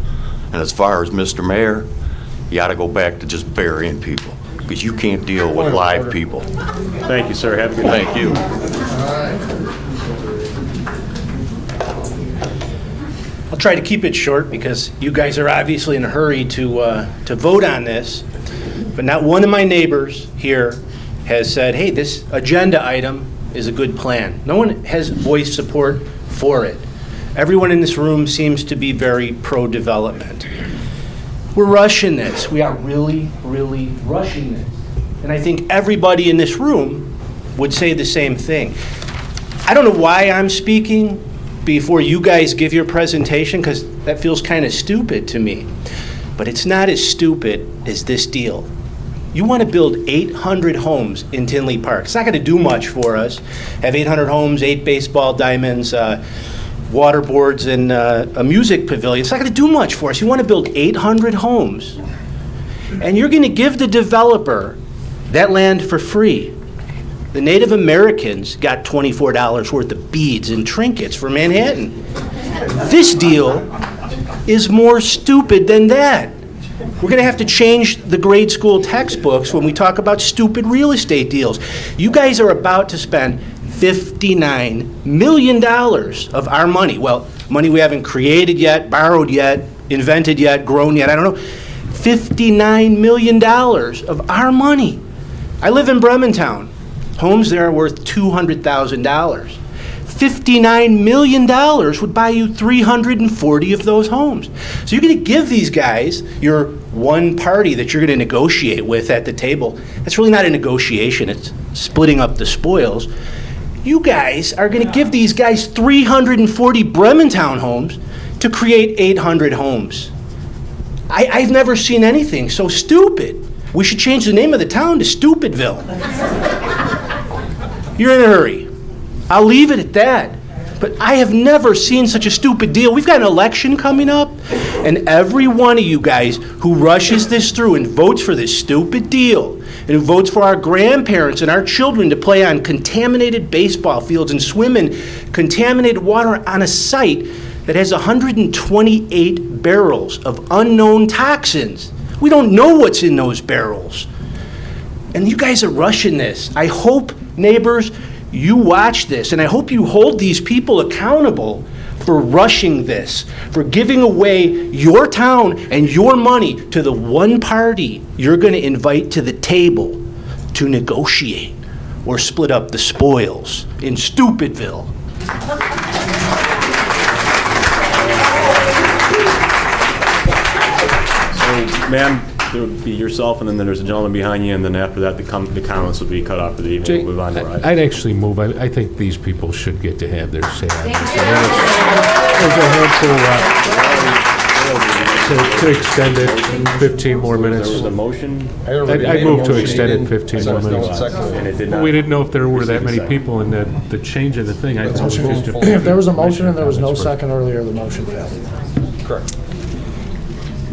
And as far as Mr. Mayor, you ought to go back to just burying people, because you can't deal with live people. Thank you, sir. Have a good night. Thank you. I'll try to keep it short because you guys are obviously in a hurry to vote on this. But not one of my neighbors here has said, hey, this agenda item is a good plan. No one has voiced support for it. Everyone in this room seems to be very pro-development. We're rushing this. We are really, really rushing this. And I think everybody in this room would say the same thing. I don't know why I'm speaking before you guys give your presentation, because that feels kind of stupid to me. But it's not as stupid as this deal. You want to build 800 homes in Tinley Park. It's not going to do much for us. Have 800 homes, 8 baseball diamonds, water boards, and a music pavilion. It's not going to do much for us. You want to build 800 homes. And you're going to give the developer that land for free. The Native Americans got $24 worth of beads and trinkets for Manhattan. This deal is more stupid than that. We're going to have to change the grade school textbooks when we talk about stupid real estate deals. You guys are about to spend $59 million of our money. Well, money we haven't created yet, borrowed yet, invented yet, grown yet, I don't know. $59 million of our money. I live in Brementown. Homes there are worth $200,000. $59 million would buy you 340 of those homes. So you're going to give these guys your one party that you're going to negotiate with at the table. That's really not a negotiation. It's splitting up the spoils. You guys are going to give these guys 340 Brementown homes to create 800 homes. I've never seen anything so stupid. We should change the name of the town to Stupidville. You're in a hurry. I'll leave it at that. But I have never seen such a stupid deal. We've got an election coming up, and every one of you guys who rushes this through and votes for this stupid deal, and who votes for our grandparents and our children to play on contaminated baseball fields and swim in contaminated water on a site that has 128 barrels of unknown toxins. We don't know what's in those barrels. And you guys are rushing this. I hope, neighbors, you watch this, and I hope you hold these people accountable for rushing this, for giving away your town and your money to the one party you're going to invite to the table to negotiate or split up the spoils in Stupidville. So, ma'am, there would be yourself, and then there's a gentleman behind you, and then after that, the comments will be cut off for the evening. Jay, We'll move on to our I'd actually move, I think these people should get to have their say on this. There's a handful to extend it 15 more minutes. There was a motion. I'd move to extend it 15 more minutes. And it did not. We didn't know if there were that many people in the change of the thing. I thought it was just If there was a motion and there was no second earlier, the motion failed. Correct.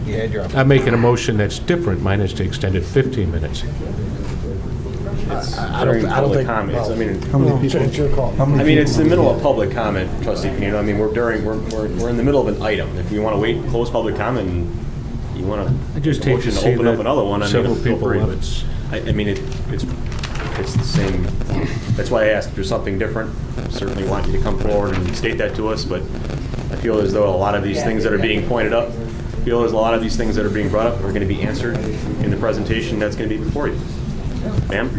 You had your I'm making a motion that's different. Mine is to extend it 15 minutes. I don't Public think. comments. I mean, How many people? It's your call. I mean, it's the middle of public comment, Trustee Panino. I mean, we're in the middle of an item. If you want to wait, close public comment, and you want I to just hate to see open up that another one, I several mean, feel people free. have- But I mean, it's the same. That's why I asked if there's something different. Certainly want you to come forward and state that to us. But I feel as though a lot of these things that are being pointed up, I feel as a lot of these things that are being brought up are going to be answered in the presentation that's going to be before you. Ma'am?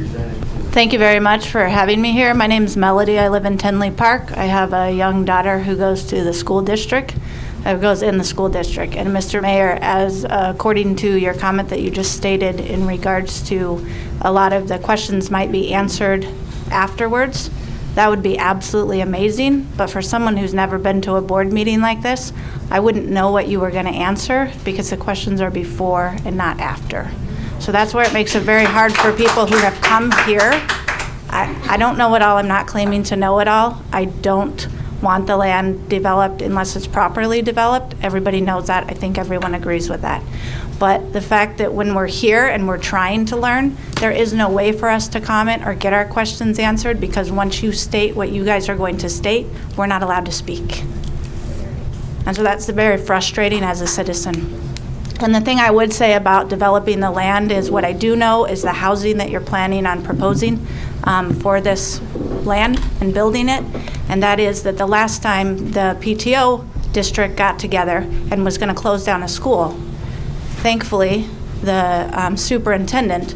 Thank you very much for having me here. My name is Melody. I live in Tinley Park. I have a young daughter who goes to the school district, goes in the school district. And Mr. Mayor, as according to your comment that you just stated in regards to a lot of the questions might be answered afterwards, that would be absolutely amazing. But for someone who's never been to a board meeting like this, I wouldn't know what you were going to answer because the questions are before and not after. So that's where it makes it very hard for people who have come here. I don't know it all. I'm not claiming to know it all. I don't want the land developed unless it's properly developed. Everybody knows that. I think everyone agrees with that. But the fact that when we're here and we're trying to learn, there is no way for us to comment or get our questions answered because once you state what you guys are going to state, we're not allowed to speak. And so that's very frustrating as a citizen. And the thing I would say about developing the land is what I do know is the housing that you're planning on proposing for this land and building it. And that is that the last time the PTO district got together and was going to close down a school, thankfully, the superintendent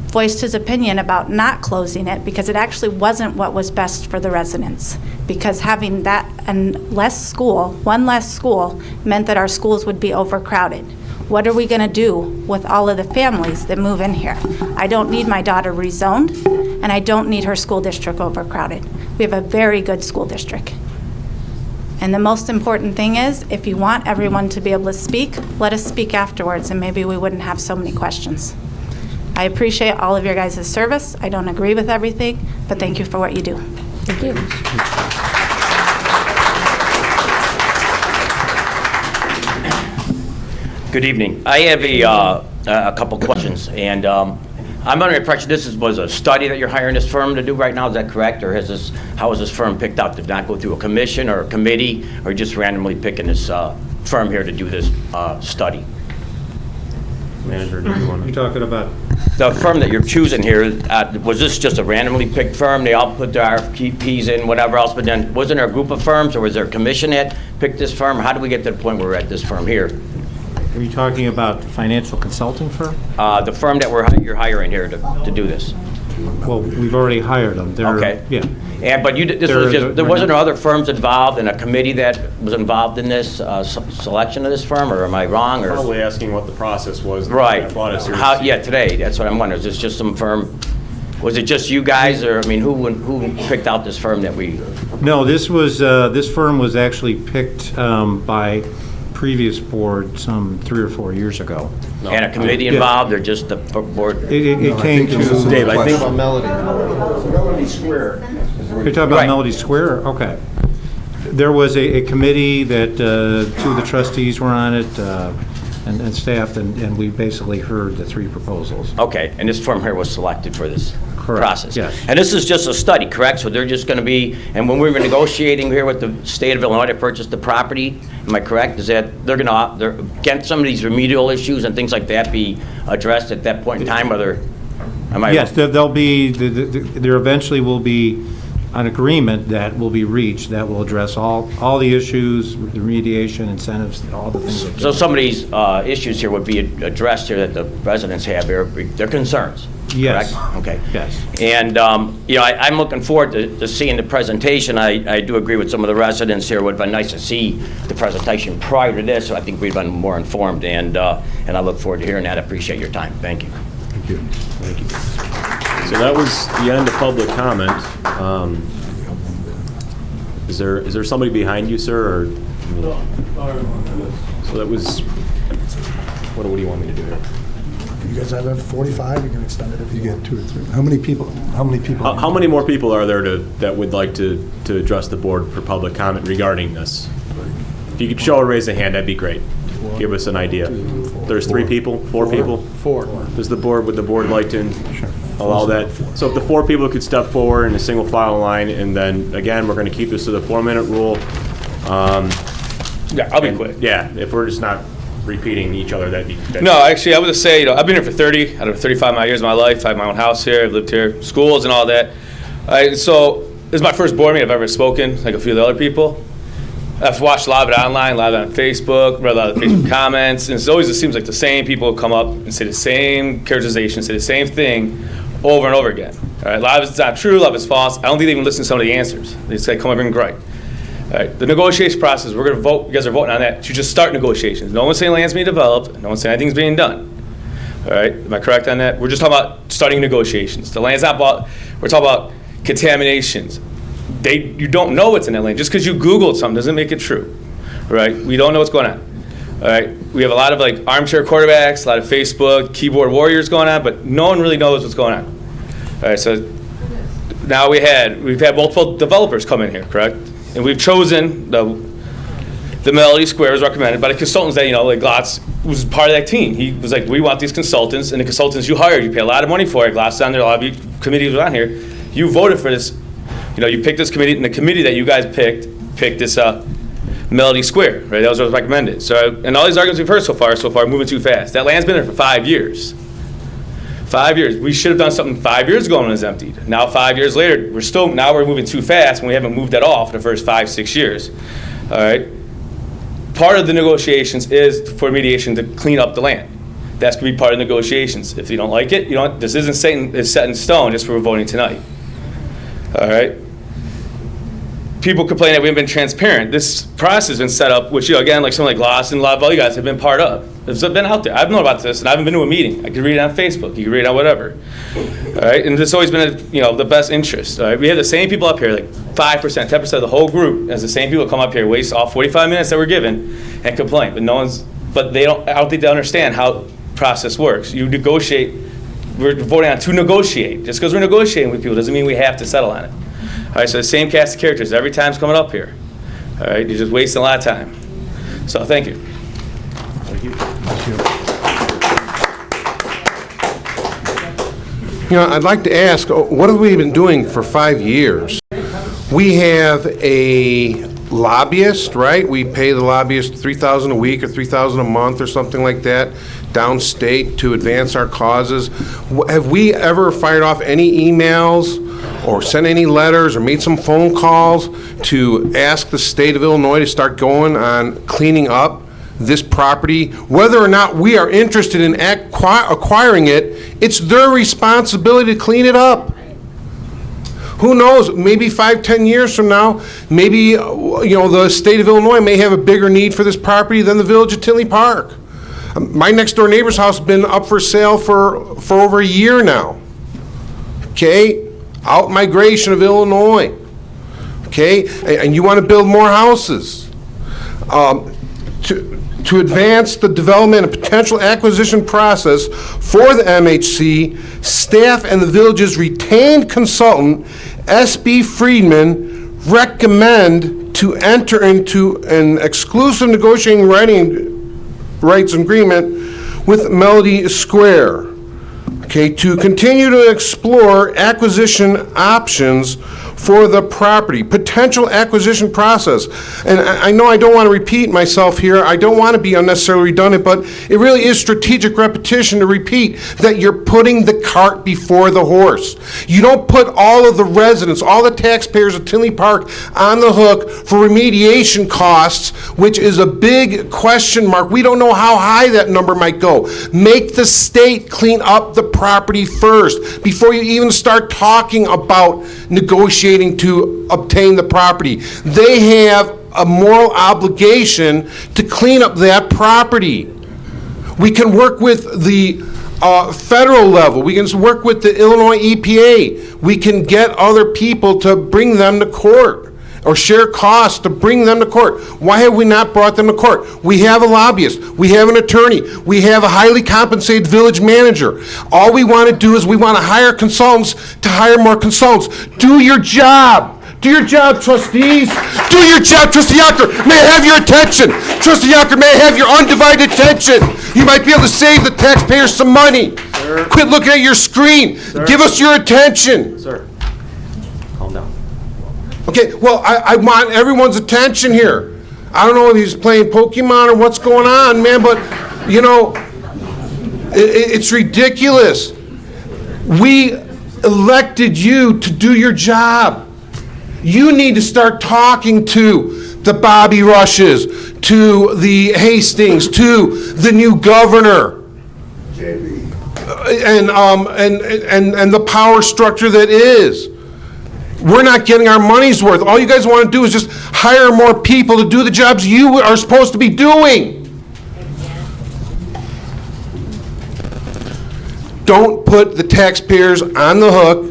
voiced his opinion about not closing it because it actually wasn't what was best for the residents. Because having that and one less school meant that our schools would be overcrowded. What are we going to do with all of the families that move in here? I don't need my daughter rezoned, and I don't need her school district overcrowded. We have a very good school district. And the most important thing is, if you want everyone to be able to speak, let us speak afterwards, and maybe we wouldn't have so many questions. I appreciate all of your guys' service. I don't agree with everything, but thank you for what you do. Thank you. Good evening. I have a couple questions, and I'm under the impression this was a study that you're hiring this firm to do right now. Is that correct, or how is this firm picked out? Did not go through a commission or a committee, or just randomly picking this firm here to do this study? Manager, do you want You're talking about, The firm that you're choosing here, was this just a randomly picked firm? They all put their RFPs in, whatever else, but then wasn't there a group of firms, or was there a commission that picked this firm? How did we get to the point where we're at this firm here? are you talking about financial consulting firm? The firm that you're hiring here to do this? Well, we've already hired them. They're- Okay. Yeah. But there wasn't other firms involved, and a committee that was involved in this selection of this firm, or am I wrong? Or Probably asking what the process was. Right. That brought us here. Yeah, today, that's what I'm wondering. Is this just some firm, was it just you guys, or, I mean, who picked out this firm that we? No, this firm was actually picked by previous board some 3 or 4 years ago. And a committee involved, or just the board? It came to... Dave, I think... Melody Square. You're talking about Melody Square? Okay. There was a committee that 2 of the trustees were on it, and staff, and we basically heard the 3 proposals. Okay, and this firm here was selected for this process? Yes. And this is just a study, correct? So they're just going to be, and when we were negotiating here with the state of Illinois to purchase the property, am I correct? Is that they're can some of these remedial issues and things like that be addressed at that point in time, whether, am I? Yes, there eventually will be an agreement that will be reached that will address all the issues, the remediation, incentives, all the things. So some of these issues here would be addressed here that the residents have, their concerns? Yes. Correct? Okay. Yes. And, I'm looking forward to seeing the presentation. I do agree with some of the residents here. It would have been nice to see the presentation prior to this, so I think we've been more informed, and I look forward to hearing that. I appreciate your time. Thank you. Thank you. Thank you. So that was the end of public comment. Is there somebody behind you, sir, or? So that was, what do you want me to do here? You guys have 45, you can extend it if you get 2 or 3. How many people? How many more people are there that would like to address the board for public comment regarding this? If you could show or raise a hand, that'd be great. Give us an idea. There's 3 people, 4 people? 4. Would the board like to allow that? So if the 4 people could step forward in a single file line, and then, again, we're going to keep this to the 4-minute rule. Yeah, I'll be quick. Yeah, if we're just not repeating each other, that'd be... No, actually, I would just say, I've been here for 30 out of 35 years of my life. I have my own house here. I've lived here, schools and all that. So this is my first board meeting I've ever spoken, like a few of the other people. I've watched a lot of it online, a lot of it on Facebook, read a lot of Facebook comments, and it seems like the same people come up and say the same characterization, say the same thing over and over again. All right, a lot of it's not true, a lot of it's false. I don't think they even listen to some of the answers. They just come over and gripe. All right, the negotiation process, we're going to vote, you guys are voting on that, to just start negotiations. No one's saying land's being developed, no one's saying anything's being done. All right, am I correct on that? We're just talking about starting negotiations. The land's not bought, we're talking about contaminations. You don't know what's in that land. Just because you Googled something doesn't make it true, right? We don't know what's going on, all right? We have a lot of armchair quarterbacks, a lot of Facebook, keyboard warriors going on, but no one really knows what's going on. All right, so now we've had multiple developers come in here, correct? And we've chosen the Melody Square was recommended by the consultants that, Glotz was part of that team. He was like, we want these consultants, and the consultants you hired, you pay a lot of money for it. Glotz on there, a lot of you committees were on here. You voted for this. You picked this committee, and the committee that you guys picked this Melody Square, right? That was what was recommended. So, and all these arguments we've heard so far, moving too fast. That land's been there for 5 years. 5 years. We should have done something 5 years ago when it was emptied. Now, 5 years later, we're moving too fast, and we haven't moved at all for the first 5-6 years. All right. Part of the negotiations is for mediation to clean up the land. That's going to be part of the negotiations. If you don't like it, this isn't set in stone just for we're voting tonight. All right. People complain that we haven't been transparent. This process has been set up, which, again, like someone like Loss and a lot of other guys have been part of. It's been out there. I've known about this, and I haven't been to a meeting. I could read it on Facebook. You can read it on whatever. All right, and it's always been, the best interest. All right, we have the same people up here, 5%, 10% of the whole group, as the same people come up here, waste all 45 minutes that we're given, and complain. But I don't think they understand how the process works. You negotiate. We're voting on to negotiate. Just because we're negotiating with people doesn't mean we have to settle on it. All right, so the same cast of characters every time's coming up here. All right, you're just wasting a lot of time. So thank you. Thank you. I'd like to ask, what have we been doing for 5 years? We have a lobbyists, right? We pay the lobbyists $3,000 a week or $3,000 a month or something like that downstate to advance our causes. Have we ever fired off any emails or sent any letters or made some phone calls to ask the state of Illinois to start going on cleaning up this property? Whether or not we are interested in acquiring it, it's their responsibility to clean it up. Who knows, maybe 5-10 years from now, maybe the state of Illinois may have a bigger need for this property than the village of Tinley Park. My next door neighbor's house has been up for sale for over a year now. Okay, out migration of Illinois. Okay, and you want to build more houses. To advance the development and potential acquisition process for the MHC, staff and the village's retained consultant, S.B. Friedman, recommend to enter into an exclusive negotiating rights agreement with Melody Square. Okay, to continue to explore acquisition options for the property, potential acquisition process. And I know I don't want to repeat myself here. I don't want to be unnecessarily redundant, but it really is strategic repetition to repeat that you're putting the cart before the horse. You don't put all of the residents, all the taxpayers of Tinley Park on the hook for remediation costs, which is a big question mark. We don't know how high that number might go. Make the state clean up the property first before you even start talking about negotiating to obtain the property. They have a moral obligation to clean up that property. We can work with the federal level. We can work with the Illinois EPA. We can get other people to bring them to court or share costs to bring them to court. Why have we not brought them to court? We have a lobbyist. We have an attorney. We have a highly compensated village manager. All we want to do is we want to hire consultants to hire more consultants. Do your job. Do your job, trustees. Do your job, Trustee Yocker. May I have your attention? Trustee Yocker, may I have your undivided attention? You might be able to save the taxpayers some money. Sir. Quit looking at your screen. Sir. Give us your attention. Sir, calm down. Okay, well, I want everyone's attention here. I don't know if he's playing Pokemon or what's going on, man, but, it's ridiculous. We elected you to do your job. You need to start talking to the Bobby Rushes, to the Hastings, to the new governor, and the power structure that is. We're not getting our money's worth. All you guys want to do is just hire more people to do the jobs you are supposed to be doing. Don't put the taxpayers on the hook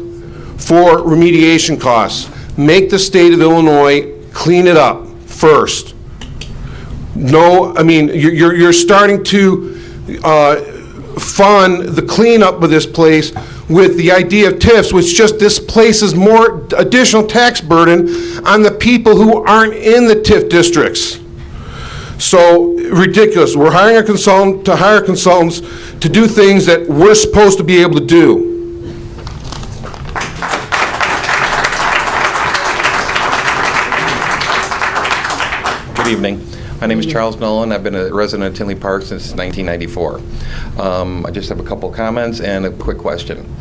for remediation costs. Make the state of Illinois clean it up first. No, I mean, you're starting to fund the cleanup of this place with the idea of TIFs, which just displaces more additional tax burden on the people who aren't in the TIF districts. So ridiculous. We're hiring a consultant to hire consultants to do things that we're supposed to be able to do. Good evening. My name is Charles Nolan. I've been a resident of Tinley Park since 1994. I just have a couple comments and a quick question.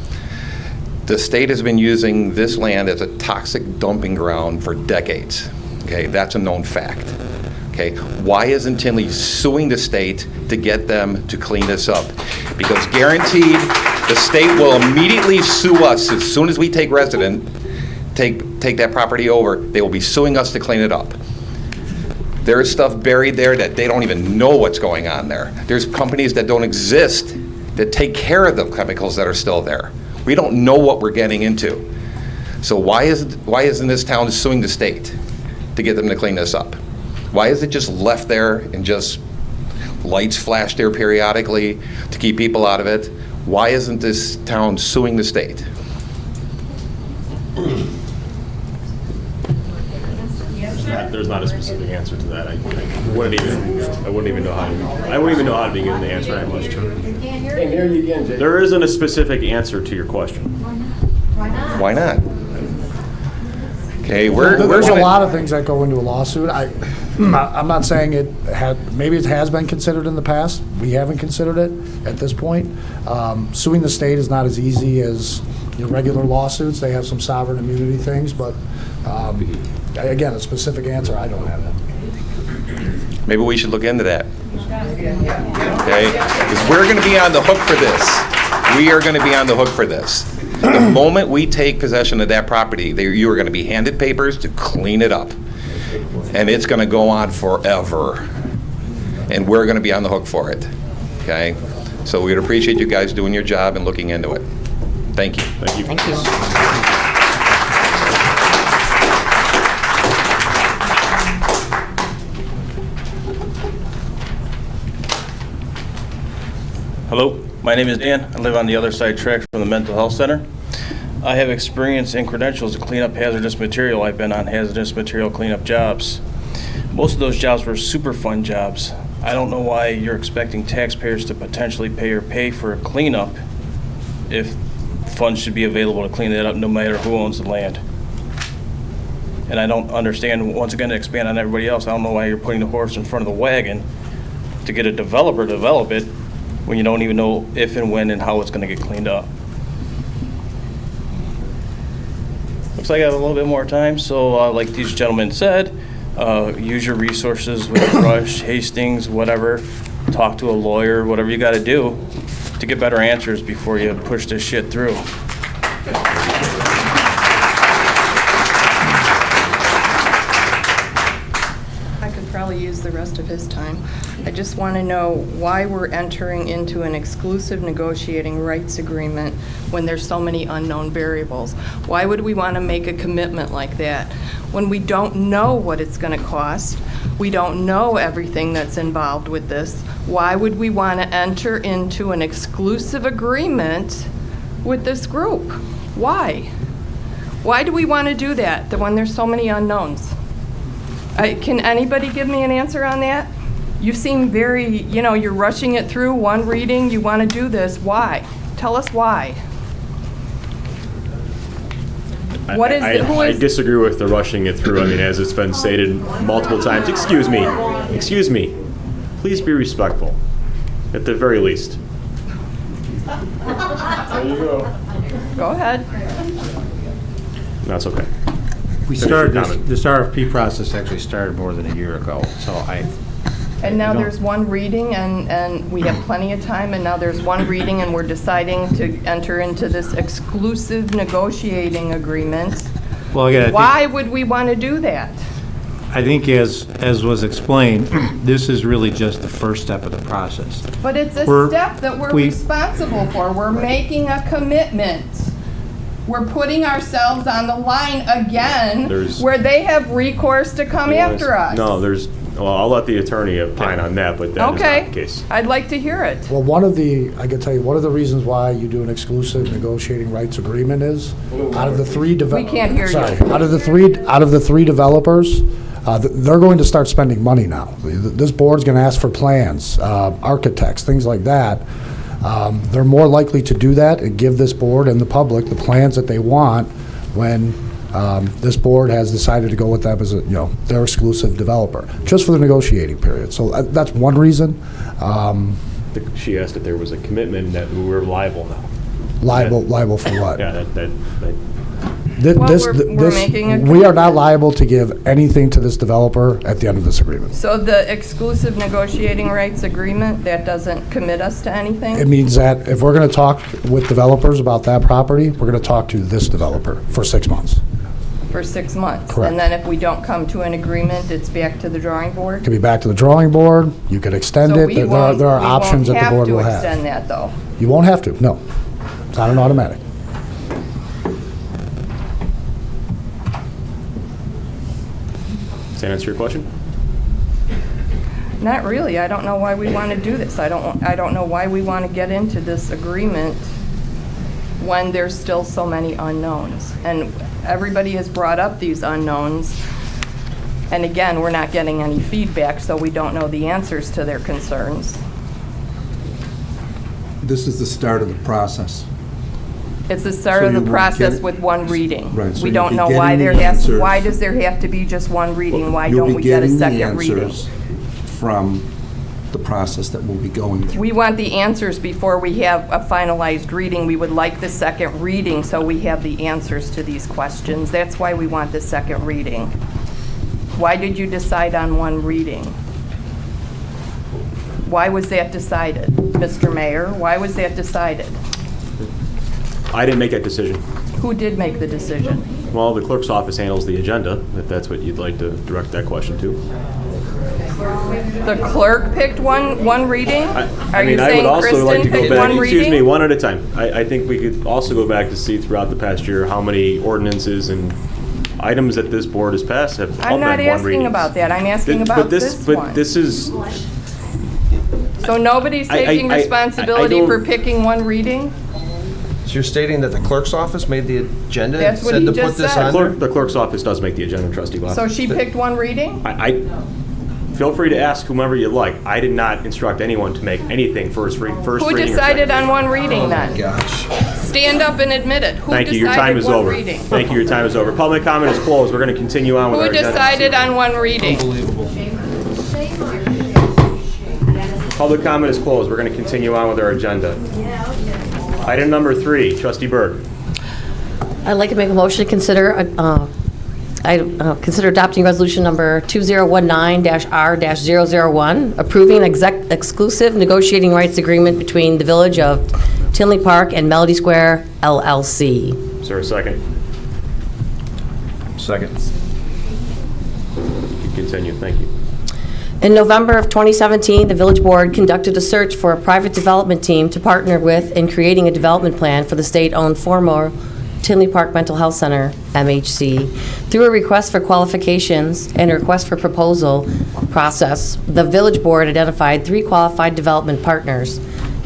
The state has been using this land as a toxic dumping ground for decades. Okay, that's a known fact. Okay, why isn't Tinley suing the state to get them to clean this up? Because guaranteed, the state will immediately sue us as soon as we take that property over. They will be suing us to clean it up. There's stuff buried there that they don't even know what's going on there. There's companies that don't exist that take care of the chemicals that are still there. We don't know what we're getting into. So why isn't this town suing the state to get them to clean this up? Why is it just left there and just lights flash there periodically to keep people out of it? Why isn't this town suing the state? There's not a specific answer to that. I wouldn't even know how to begin to answer that question. There isn't a specific answer to your question. Why not? Okay, There's a lot of things that go into a lawsuit. I'm not saying maybe it has been considered in the past. We haven't considered it at this point. Suing the state is not as easy as regular lawsuits. They have some sovereign immunity things, but again, a specific answer, I don't have that. Maybe we should look into that. Okay? Because we're going to be on the hook for this. We are going to be on the hook for this. The moment we take possession of that property, you are going to be handed papers to clean it up. And it's going to go on forever. And we're going to be on the hook for it. Okay? So we'd appreciate you guys doing your job and looking into it. Thank you. Thank you. Thank you. Hello, my name is Dan. I live on the other side track from the mental health center. I have experience and credentials to clean up hazardous material. I've been on hazardous material cleanup jobs. Most of those jobs were Superfund jobs. I don't know why you're expecting taxpayers to potentially pay for a cleanup if funds should be available to clean it up no matter who owns the land. And I don't understand, once again, to expand on everybody else, I don't know why you're putting the horse in front of the wagon to get a developer to develop it when you don't even know if and when and how it's going to get cleaned up. Looks like I have a little bit more time, so like these gentlemen said, use your resources with Rush, Hastings, whatever. Talk to a lawyer, whatever you got to do to get better answers before you push this shit through. I could probably use the rest of his time. I just want to know why we're entering into an exclusive negotiating rights agreement when there's so many unknown variables. Why would we want to make a commitment like that when we don't know what it's going to cost? We don't know everything that's involved with this. Why would we want to enter into an exclusive agreement with this group? Why? Why do we want to do that when there's so many unknowns? Can anybody give me an answer on that? You seem very, you're rushing it through one reading. You want to do this. Why? Tell us why. I disagree with the rushing it through. I mean, as it's been stated multiple times. Excuse me. Please be respectful, at the very least. There you go. Go ahead. That's okay. We started this RFP process actually started more than a year ago, so And now there's one reading, and we have plenty of time, and now there's one reading, and we're deciding to enter into this exclusive negotiating agreement. Well, again, why would we want to do that? I think as was explained, this is really just the first step of the process. But it's a step that we're responsible for. We're making a commitment. We're putting ourselves on the line again, where they have recourse to come after us. No, well, I'll let the attorney opine on that, but that is not the case. I'd like to hear it. Well, I can tell you, one of the reasons why you do an exclusive negotiating rights agreement is, out of the three We can't hear you. out of the three developers, they're going to start spending money now. This board's going to ask for plans, architects, things like that. They're more likely to do that and give this board and the public the plans that they want when this board has decided to go with them as their exclusive developer, just for the negotiating period. So that's one reason. She asked if there was a commitment that we were liable now. Liable for what? Yeah, we're making a we are not liable to give anything to this developer at the end of this agreement. So the exclusive negotiating rights agreement, that doesn't commit us to anything? It means that if we're going to talk with developers about that property, we're going to talk to this developer for 6 months. For 6 months? Correct. And then if we don't come to an agreement, it's back to the drawing board? It could be back to the drawing board. You could extend it. There are options that the board will have. We won't have to extend that, though? You won't have to, no. It's not an automatic. Does that answer your question? Not really. I don't know why we want to do this. I don't know why we want to get into this agreement when there's still so many unknowns. And everybody has brought up these unknowns. And again, we're not getting any feedback, so we don't know the answers to their concerns. This is the start of the process. It's the start So of you the will process get- with one reading. Right, so We you'll don't be know why getting there the has, answers. why does there have to be just one reading? Why You'll don't be we get a getting the second reading? answers from the process that we'll be going through. We want the answers before we have a finalized reading. We would like the second reading so we have the answers to these questions. That's why we want the second reading. Why did you decide on one reading? Why was that decided? Mr. Mayor, why was that decided? I didn't make that decision. Who did make the decision? Well, the clerk's office handles the agenda, if that's what you'd like to direct that question to. The clerk picked one reading? I Are you mean, I would saying also like to Kristen go picked back, one excuse me, reading? one at a time. I think we could also go back to see throughout the past year how many ordinances and items that this board has passed have all I'm been not one asking readings. about that. I'm asking But about this- this But one. this is, So nobody's I- taking I responsibility don't- for picking one reading? So you're stating that the clerk's office made the agenda and That's what said he to just put this said. on there? the clerk's office does make the agenda, trustee Glass. So she picked one reading? I feel free to ask whomever you like. I did not instruct anyone to make anything first Who reading or second decided on reading. one reading then? Gosh. Stand up and admit it. Who Thank you. Your time decided is one over. reading? Thank you. Your time is over. Public comment is closed. We're going to continue on with our Who agenda. decided on one reading? Unbelievable. Public comment is closed. We're going to continue on with our agenda. Item number 3, trustee Berg. I'd like to make a motion to consider consider adopting resolution number 2019-R-001, approving an exclusive negotiating rights agreement between the Village of Tinley Park and Melody Square LLC. Is there a second? Second. You continue. Thank you. In November of 2017, the Village Board conducted a search for a private development team to partner with in creating a development plan for the state-owned former Tinley Park Mental Health Center, MHC. Through a request for qualifications and a request for proposal process, the Village Board identified 3 qualified development partners.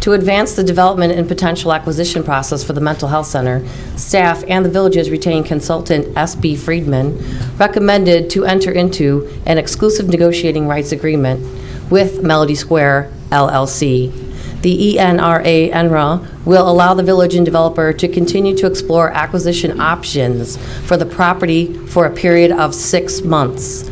To advance the development and potential acquisition process for the mental health center, staff and the Village's retained consultant, S.B. Friedman, recommended to enter into an exclusive negotiating rights agreement with Melody Square LLC. The ENRA will allow the village and developer to continue to explore acquisition options for the property for a period of 6 months.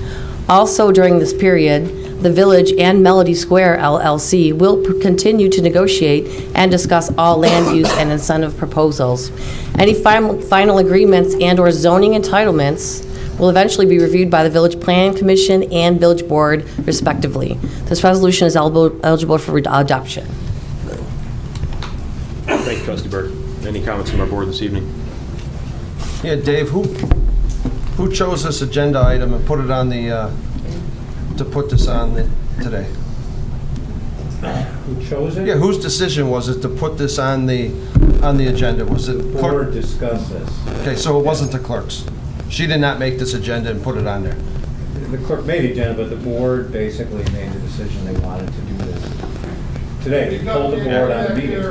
Also during this period, the Village and Melody Square LLC will continue to negotiate and discuss all land use and incentive proposals. Any final agreements and/or zoning entitlements will eventually be reviewed by the Village Planning Commission and Village Board respectively. This resolution is eligible for adoption. Thank you, trustee Berg. Any comments from our board this evening? Yeah, Dave, who chose this agenda item and put it on the, to put this on today? Who chose it? Yeah, whose decision was it to put this on the agenda? Was it The clerk? board discussed this. Okay, so it wasn't the clerk's. She did not make this agenda and put it on there. The clerk made the agenda, but the board basically made the decision they wanted to do this today. We pulled the board on the meeting.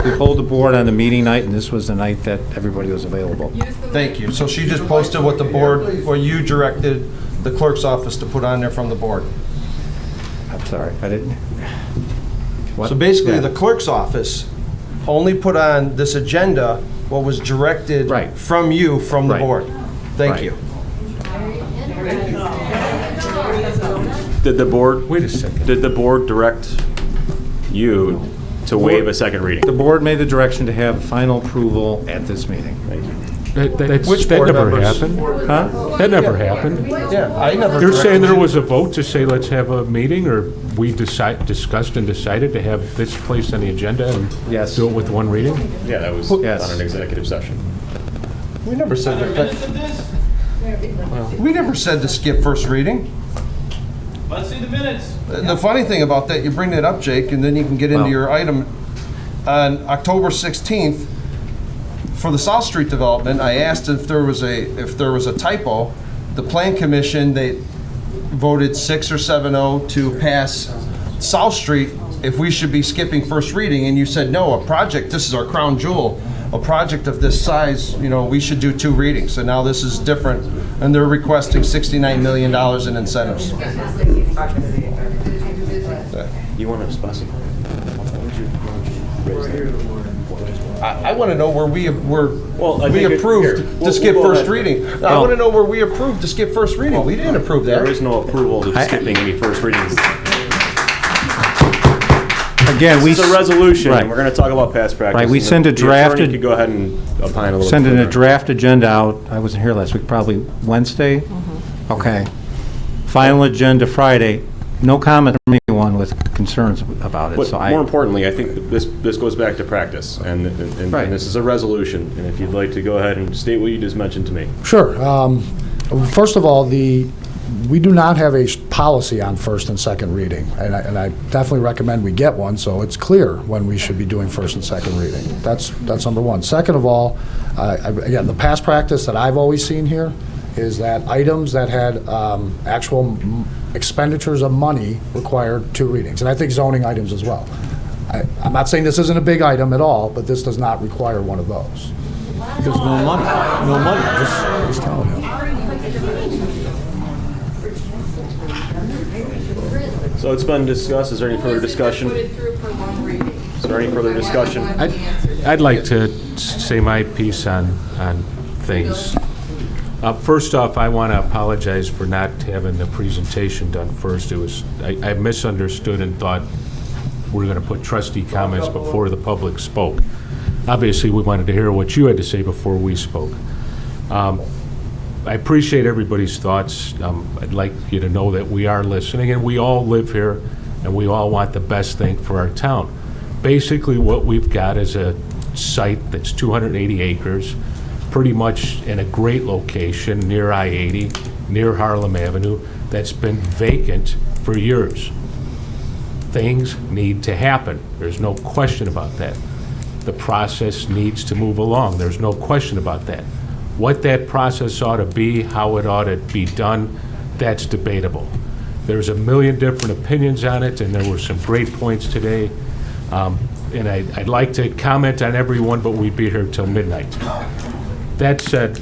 We pulled the board on the meeting night, and this was the night that everybody was available. Thank you. So she just posted what the board, what you directed the clerk's office to put on there from the board. I'm sorry, I didn't. What? So basically, Yeah. the clerk's office only put on this agenda what was directed from you, from the Right. board. Thank Right. you. Did the board? Wait a second. Did the board direct you to waive a second reading? The board made the direction to have final approval at this meeting. Thank you. Which That board never members? happened. Huh? That never happened. Yeah, I never. You're saying directed there you. was a vote to say, let's have a meeting, or we discussed and decided to have this placed on the agenda and Yes. do it with one reading? Yeah, that was Yes. on an executive session. We never said that. We never said to skip first reading. Let's see the minutes. The funny thing about that, you bring that up, Jake, and then you can get into Well- your item. On October 16th, for the South Street development, I asked if there was a typo. The Plan Commission, they voted 6 or 7-0 to pass South Street if we should be skipping first reading, and you said, no, this is our crown jewel. A project of this size, we should do 2 readings. So now this is different, and they're requesting $69 million in incentives. You want to specify? I want to know where we I think approved here, to we'll skip go first ahead. reading. I want to know where we approved to skip first reading. We didn't approve that. There is no approval of skipping any first readings. Again, This is a resolution, and we're going to talk about past practice. Right, we and send a the attorney drafted- could go ahead and opine a little Sending bit a further. draft agenda out, I wasn't here last week, probably Wednesday? Okay. Final agenda Friday. No comment from anyone with concerns about it, But so more importantly, I think this goes back to practice, and this is a resolution, and if you'd like to go ahead and state what you just mentioned to me. Sure. First of all, we do not have a policy on first and second reading, and I definitely recommend we get one so it's clear when we should be doing first and second reading. That's number one. Second of all, again, the past practice that I've always seen here is that items that had actual expenditures of money required 2 readings, and I think zoning items as well. I'm not saying this isn't a big item at all, but this does not require one of those. There's no money. No money. Just telling you. So it's been discussed. Is there any further discussion? Is there any further discussion? I'd like to say my piece on things. First off, I want to apologize for not having the presentation done first. I misunderstood and thought we were going to put trustee comments before the public spoke. Obviously, we wanted to hear what you had to say before we spoke. I appreciate everybody's thoughts. I'd like you to know that we are listening, and we all live here, and we all want the best thing for our town. Basically, what we've got is a site that's 280 acres, pretty much in a great location near I-80, near Harlem Avenue, that's been vacant for years. Things need to happen. There's no question about that. The process needs to move along. There's no question about that. What that process ought to be, how it ought to be done, that's debatable. There's a million different opinions on it, and there were some great points today. And I'd like to comment on every one, but we'd be here till midnight. That said,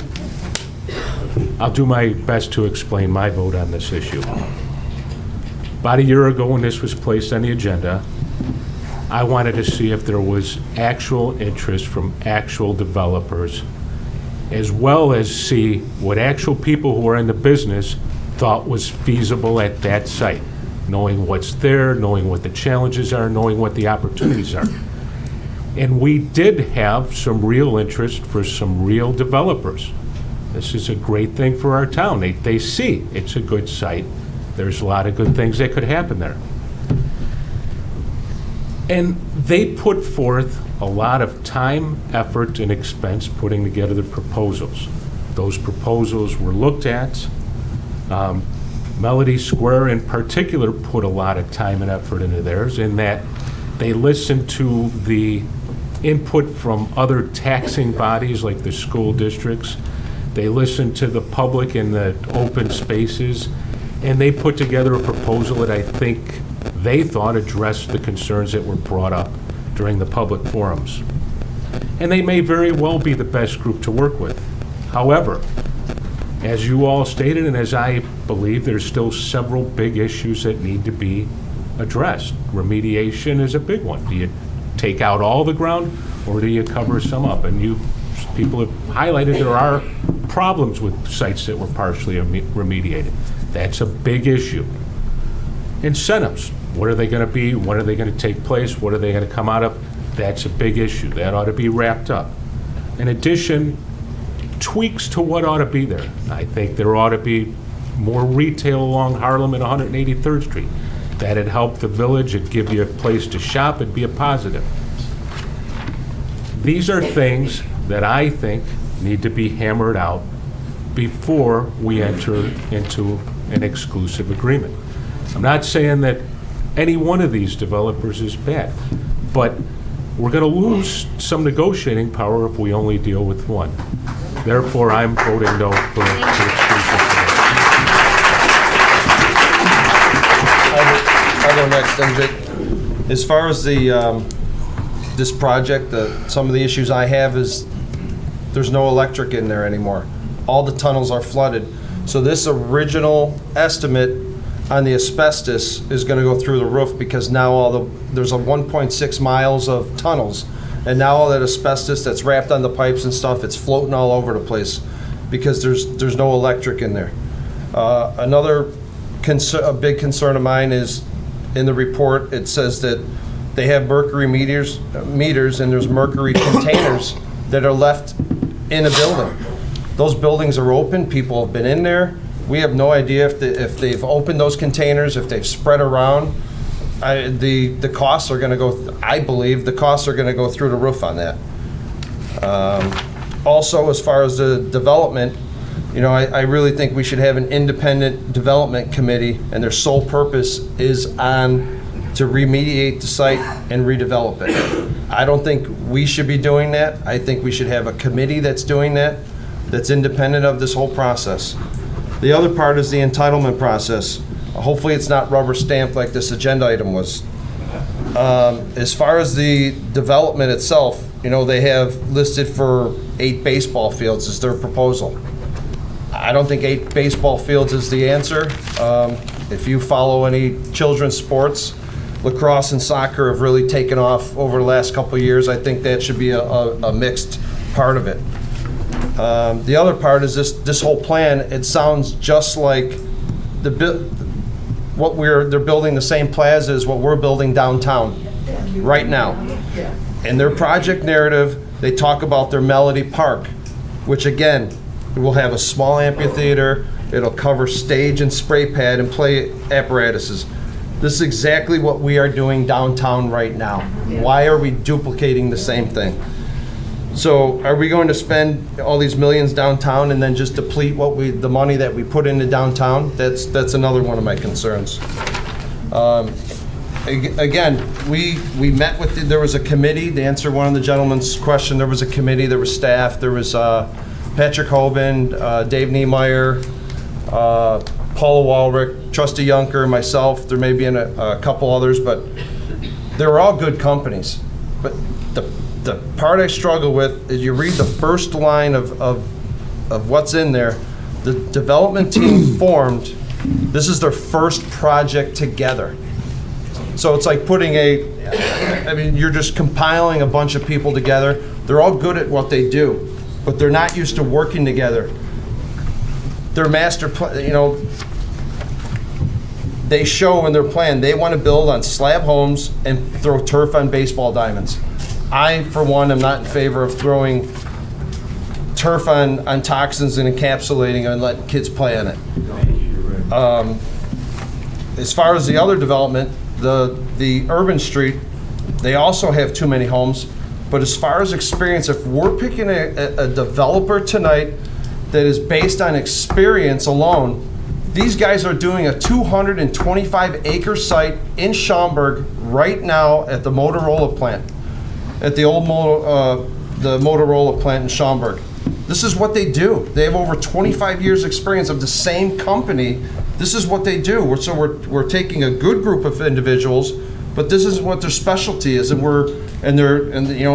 I'll do my best to explain my vote on this issue. About a year ago, when this was placed on the agenda, I wanted to see if there was actual interest from actual developers, as well as see what actual people who are in the business thought was feasible at that site, knowing what's there, knowing what the challenges are, knowing what the opportunities are. And we did have some real interest for some real developers. This is a great thing for our town. They see it's a good site. There's a lot of good things that could happen there. And they put forth a lot of time, effort, and expense putting together the proposals. Those proposals were looked at. Melody Square in particular put a lot of time and effort into theirs in that they listened to the input from other taxing bodies like the school districts. They listened to the public in the open spaces, and they put together a proposal that I think they thought addressed the concerns that were brought up during the public forums. And they may very well be the best group to work with. However, as you all stated, and as I believe, there's still several big issues that need to be addressed. Remediation is a big one. Do you take out all the ground, or do you cover some up? And people have highlighted there are problems with sites that were partially remediated. That's a big issue. Incentives. What are they going to be? When are they going to take place? What are they going to come out of? That's a big issue. That ought to be wrapped up. In addition, tweaks to what ought to be there. I think there ought to be more retail along Harlem and 183rd Street. That'd help the village. It'd give you a place to shop. It'd be a positive. These are things that I think need to be hammered out before we enter into an exclusive agreement. I'm not saying that any one of these developers is bad, but we're going to lose some negotiating power if we only deal with one. Therefore, I'm voting no for exclusive. I'll go next, MJ. As far as this project, some of the issues I have is there's no electric in there anymore. All the tunnels are flooded. So this original estimate on the asbestos is going to go through the roof because now there's a 1.6 miles of tunnels, and now all that asbestos that's wrapped on the pipes and stuff, it's floating all over the place because there's no electric in there. Another a big concern of mine is in the report, it says that they have mercury meters and there's mercury containers that are left in a building. Those buildings are open, people have been in there. We have no idea if they've opened those containers, if they've spread around. The costs are going to go, I believe, the costs are going to go through the roof on that. Also, as far as the development, I really think we should have an independent development committee, and their sole purpose is to remediate the site and redevelop it. I don't think we should be doing that. I think we should have a committee that's doing that, that's independent of this whole process. The other part is the entitlement process. Hopefully it's not rubber stamped like this agenda item was. As far as the development itself, they have listed for 8 baseball fields as their proposal. I don't think 8 baseball fields is the answer. If you follow any children's sports, lacrosse and soccer have really taken off over the last couple of years. I think that should be a mixed part of it. The other part is this whole plan. It sounds just like they're building the same plaza as what we're building downtown right now. In their project narrative, they talk about their Melody Park, which again, will have a small amphitheater. It'll cover stage and spray pad and play apparatuses. This is exactly what we are doing downtown right now. Why are we duplicating the same thing? So are we going to spend all these millions downtown and then just deplete the money that we put into downtown? That's another one of my concerns. Again, we met with, there was a committee, to answer one of the gentleman's question, there was a committee, there was staff, there was Patrick Hoban, Dave Niemeyer, Paula Walrick, Trustee Yunker, myself, there may be a couple others, but they were all good companies. But the part I struggle with is you read the first line of what's in there. The development team formed, this is their first project together. So it's like putting you're just compiling a bunch of people together. They're all good at what they do, but they're not used to working together. Their master plan, they show in their plan, they want to build on slab homes and throw turf on baseball diamonds. I, for one, am not in favor of throwing turf on toxins and encapsulating and letting kids play on it. As far as the other development, the urban street, they also have too many homes. But as far as experience, if we're picking a developer tonight that is based on experience alone, these guys are doing a 225-acre site in Schaumburg right now at the Motorola plant, at the old the Motorola plant in Schaumburg. This is what they do. They have over 25 years experience of the same company. This is what they do. So we're taking a good group of individuals, but this is what their specialty is, and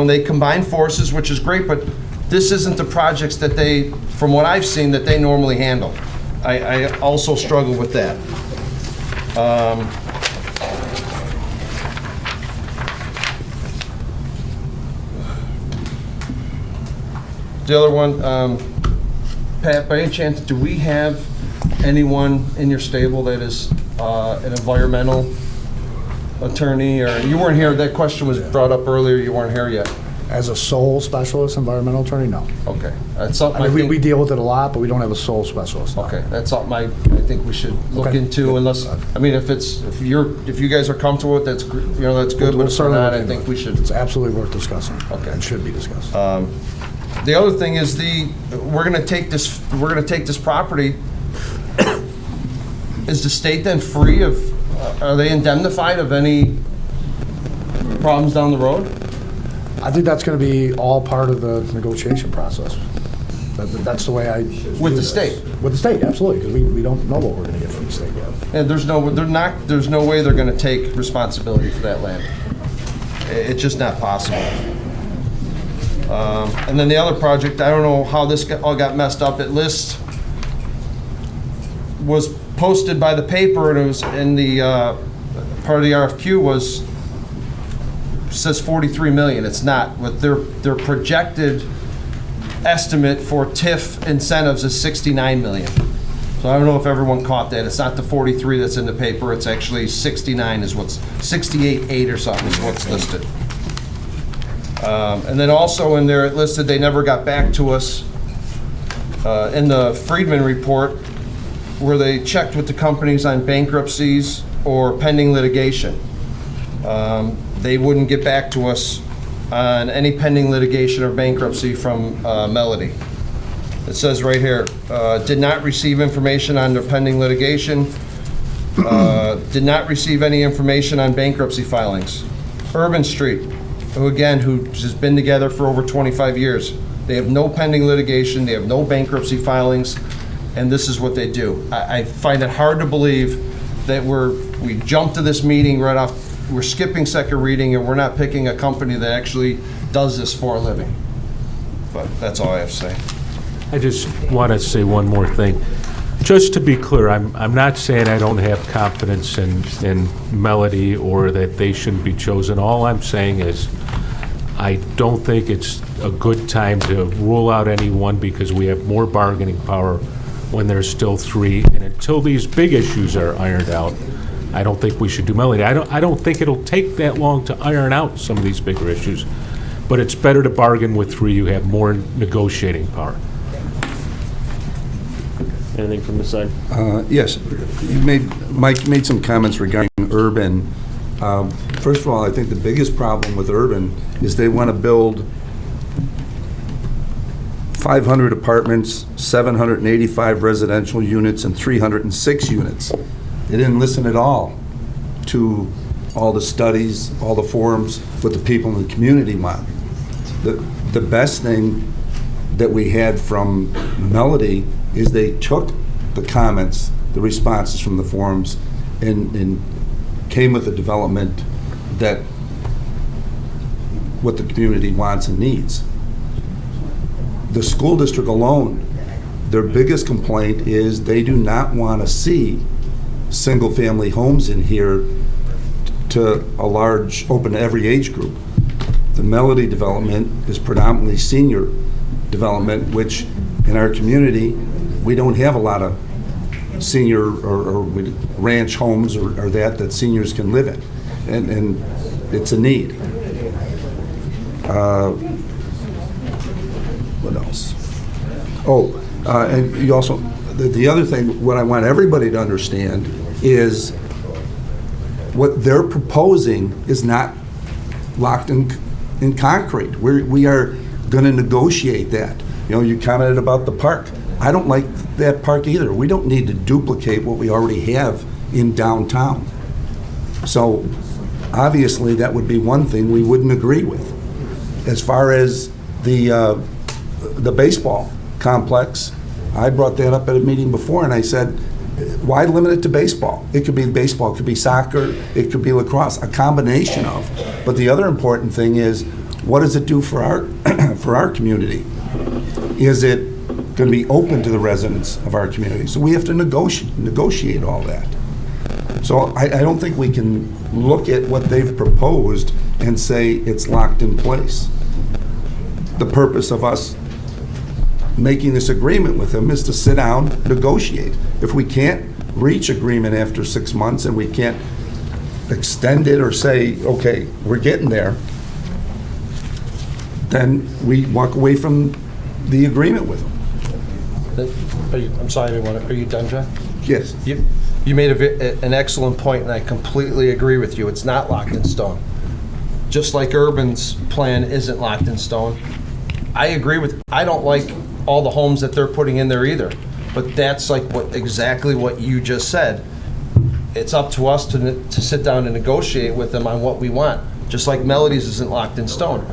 they combine forces, which is great. But this isn't the projects that they, from what I've seen, that they normally handle. I also struggle with that. The other one, Pat, by any chance, do we have anyone in your stable that is an environmental attorney? Or you weren't here, that question was brought up earlier, you weren't here yet. As a sole specialist, environmental attorney, no. Okay. That's something we deal with it a lot, but we don't have a sole specialist. No. Okay, that's something I think we should look into, unless, I mean, if you guys are comfortable with that's good, but if not, I think we should. It's absolutely worth discussing. Okay. And should be discussed. The other thing is we're going to take this property. Is the state then free of, are they indemnified of any problems down the road? I think that's going to be all part of the negotiation process. That's the way I with the state. With the state, absolutely, because we don't know what we're going to get from the state yet. And there's no way they're going to take responsibility for that land. It's just not possible. And then the other project, I don't know how this all got messed up. It lists was posted by the paper, and it was in the, part of the RFQ was, says 43 million. It's not. But their projected estimate for TIF incentives is 69 million. So I don't know if everyone caught that. It's not the 43 that's in the paper. It's actually 69 is what's, 68.8 or something is what's listed. And then also in there, it listed they never got back to us in the Friedman report where they checked with the companies on bankruptcies or pending litigation. They wouldn't get back to us on any pending litigation or bankruptcy from Melody. It says right here, did not receive information on their pending litigation, did not receive any information on bankruptcy filings. Urban Street, who's been together for over 25 years. They have no pending litigation, they have no bankruptcy filings, and this is what they do. I find it hard to believe that we jumped to this meeting right off, we're skipping second reading, and we're not picking a company that actually does this for a living. But that's all I have to say. I just want to say one more thing. Just to be clear, I'm not saying I don't have confidence in Melody or that they shouldn't be chosen. All I'm saying is I don't think it's a good time to rule out anyone because we have more bargaining power when there's still three. And until these big issues are ironed out, I don't think we should do Melody. I don't think it'll take that long to iron out some of these bigger issues. But it's better to bargain with three. You have more negotiating power. Anything from this side? Yes, Mike made some comments regarding urban. First of all, I think the biggest problem with urban is they want to build 500 apartments, 785 residential units, and 306 units. They didn't listen at all to all the studies, all the forums, what the people in the community want. The best thing that we had from Melody is they took the comments, the responses from the forums, and came with a development that what the community wants and needs. The school district alone, their biggest complaint is they do not want to see single-family homes in here to a large, open to every age group. The Melody development is predominantly senior development, which in our community, we don't have a lot of senior or ranch homes or that seniors can live in. And it's a need. What else? Oh, and you also, the other thing, what I want everybody to understand is what they're proposing is not locked in concrete. We are going to negotiate that. You know, you commented about the park. I don't like that park either. We don't need to duplicate what we already have in downtown. So obviously that would be one thing we wouldn't agree with. As far as the baseball complex, I brought that up at a meeting before and I said, why limit it to baseball? It could be baseball, it could be soccer, it could be lacrosse, a combination of. But the other important thing is, what does it do for our for our community? Is it going to be open to the residents of our community? So we have to negotiate all that. So I don't think we can look at what they've proposed and say it's locked in place. The purpose of us making this agreement with them is to sit down, negotiate. If we can't reach agreement after 6 months and we can't extend it or say, okay, we're getting there, then we walk away from the agreement with them. I'm sorry, everyone. Are you done, John? Yes. You made an excellent point, and I completely agree with you. It's not locked in stone. Just like Urban's plan isn't locked in stone. I agree with, I don't like all the homes that they're putting in there either, but that's like exactly what you just said. It's up to us to sit down and negotiate with them on what we want, just like Melody's isn't locked in stone.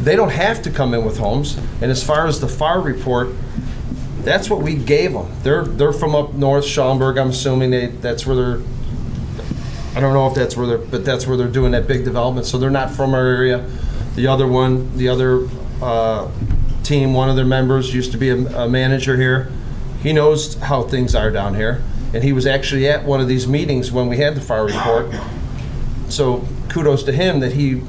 They don't have to come in with homes, and as far as the FAR report, that's what we gave them. They're from up north, Schaumburg. I'm assuming that's where they're, I don't know if that's where but that's where they're doing that big development, so they're not from our area. The other team, one of their members used to be a manager here. He knows how things are down here. And he was actually at one of these meetings when we had the fire report. So kudos to him that he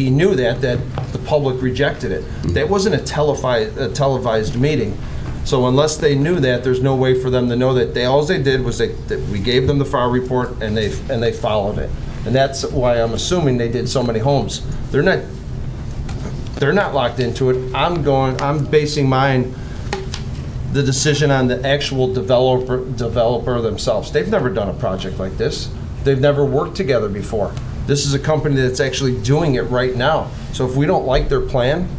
knew that the public rejected it. That wasn't a televised meeting. So unless they knew that, there's no way for them to know that. All they did was that we gave them the fire report and they followed it. And that's why I'm assuming they did so many homes. They're not locked into it. I'm basing the decision on the actual developer themselves. They've never done a project like this. They've never worked together before. This is a company that's actually doing it right now. So if we don't like their plan,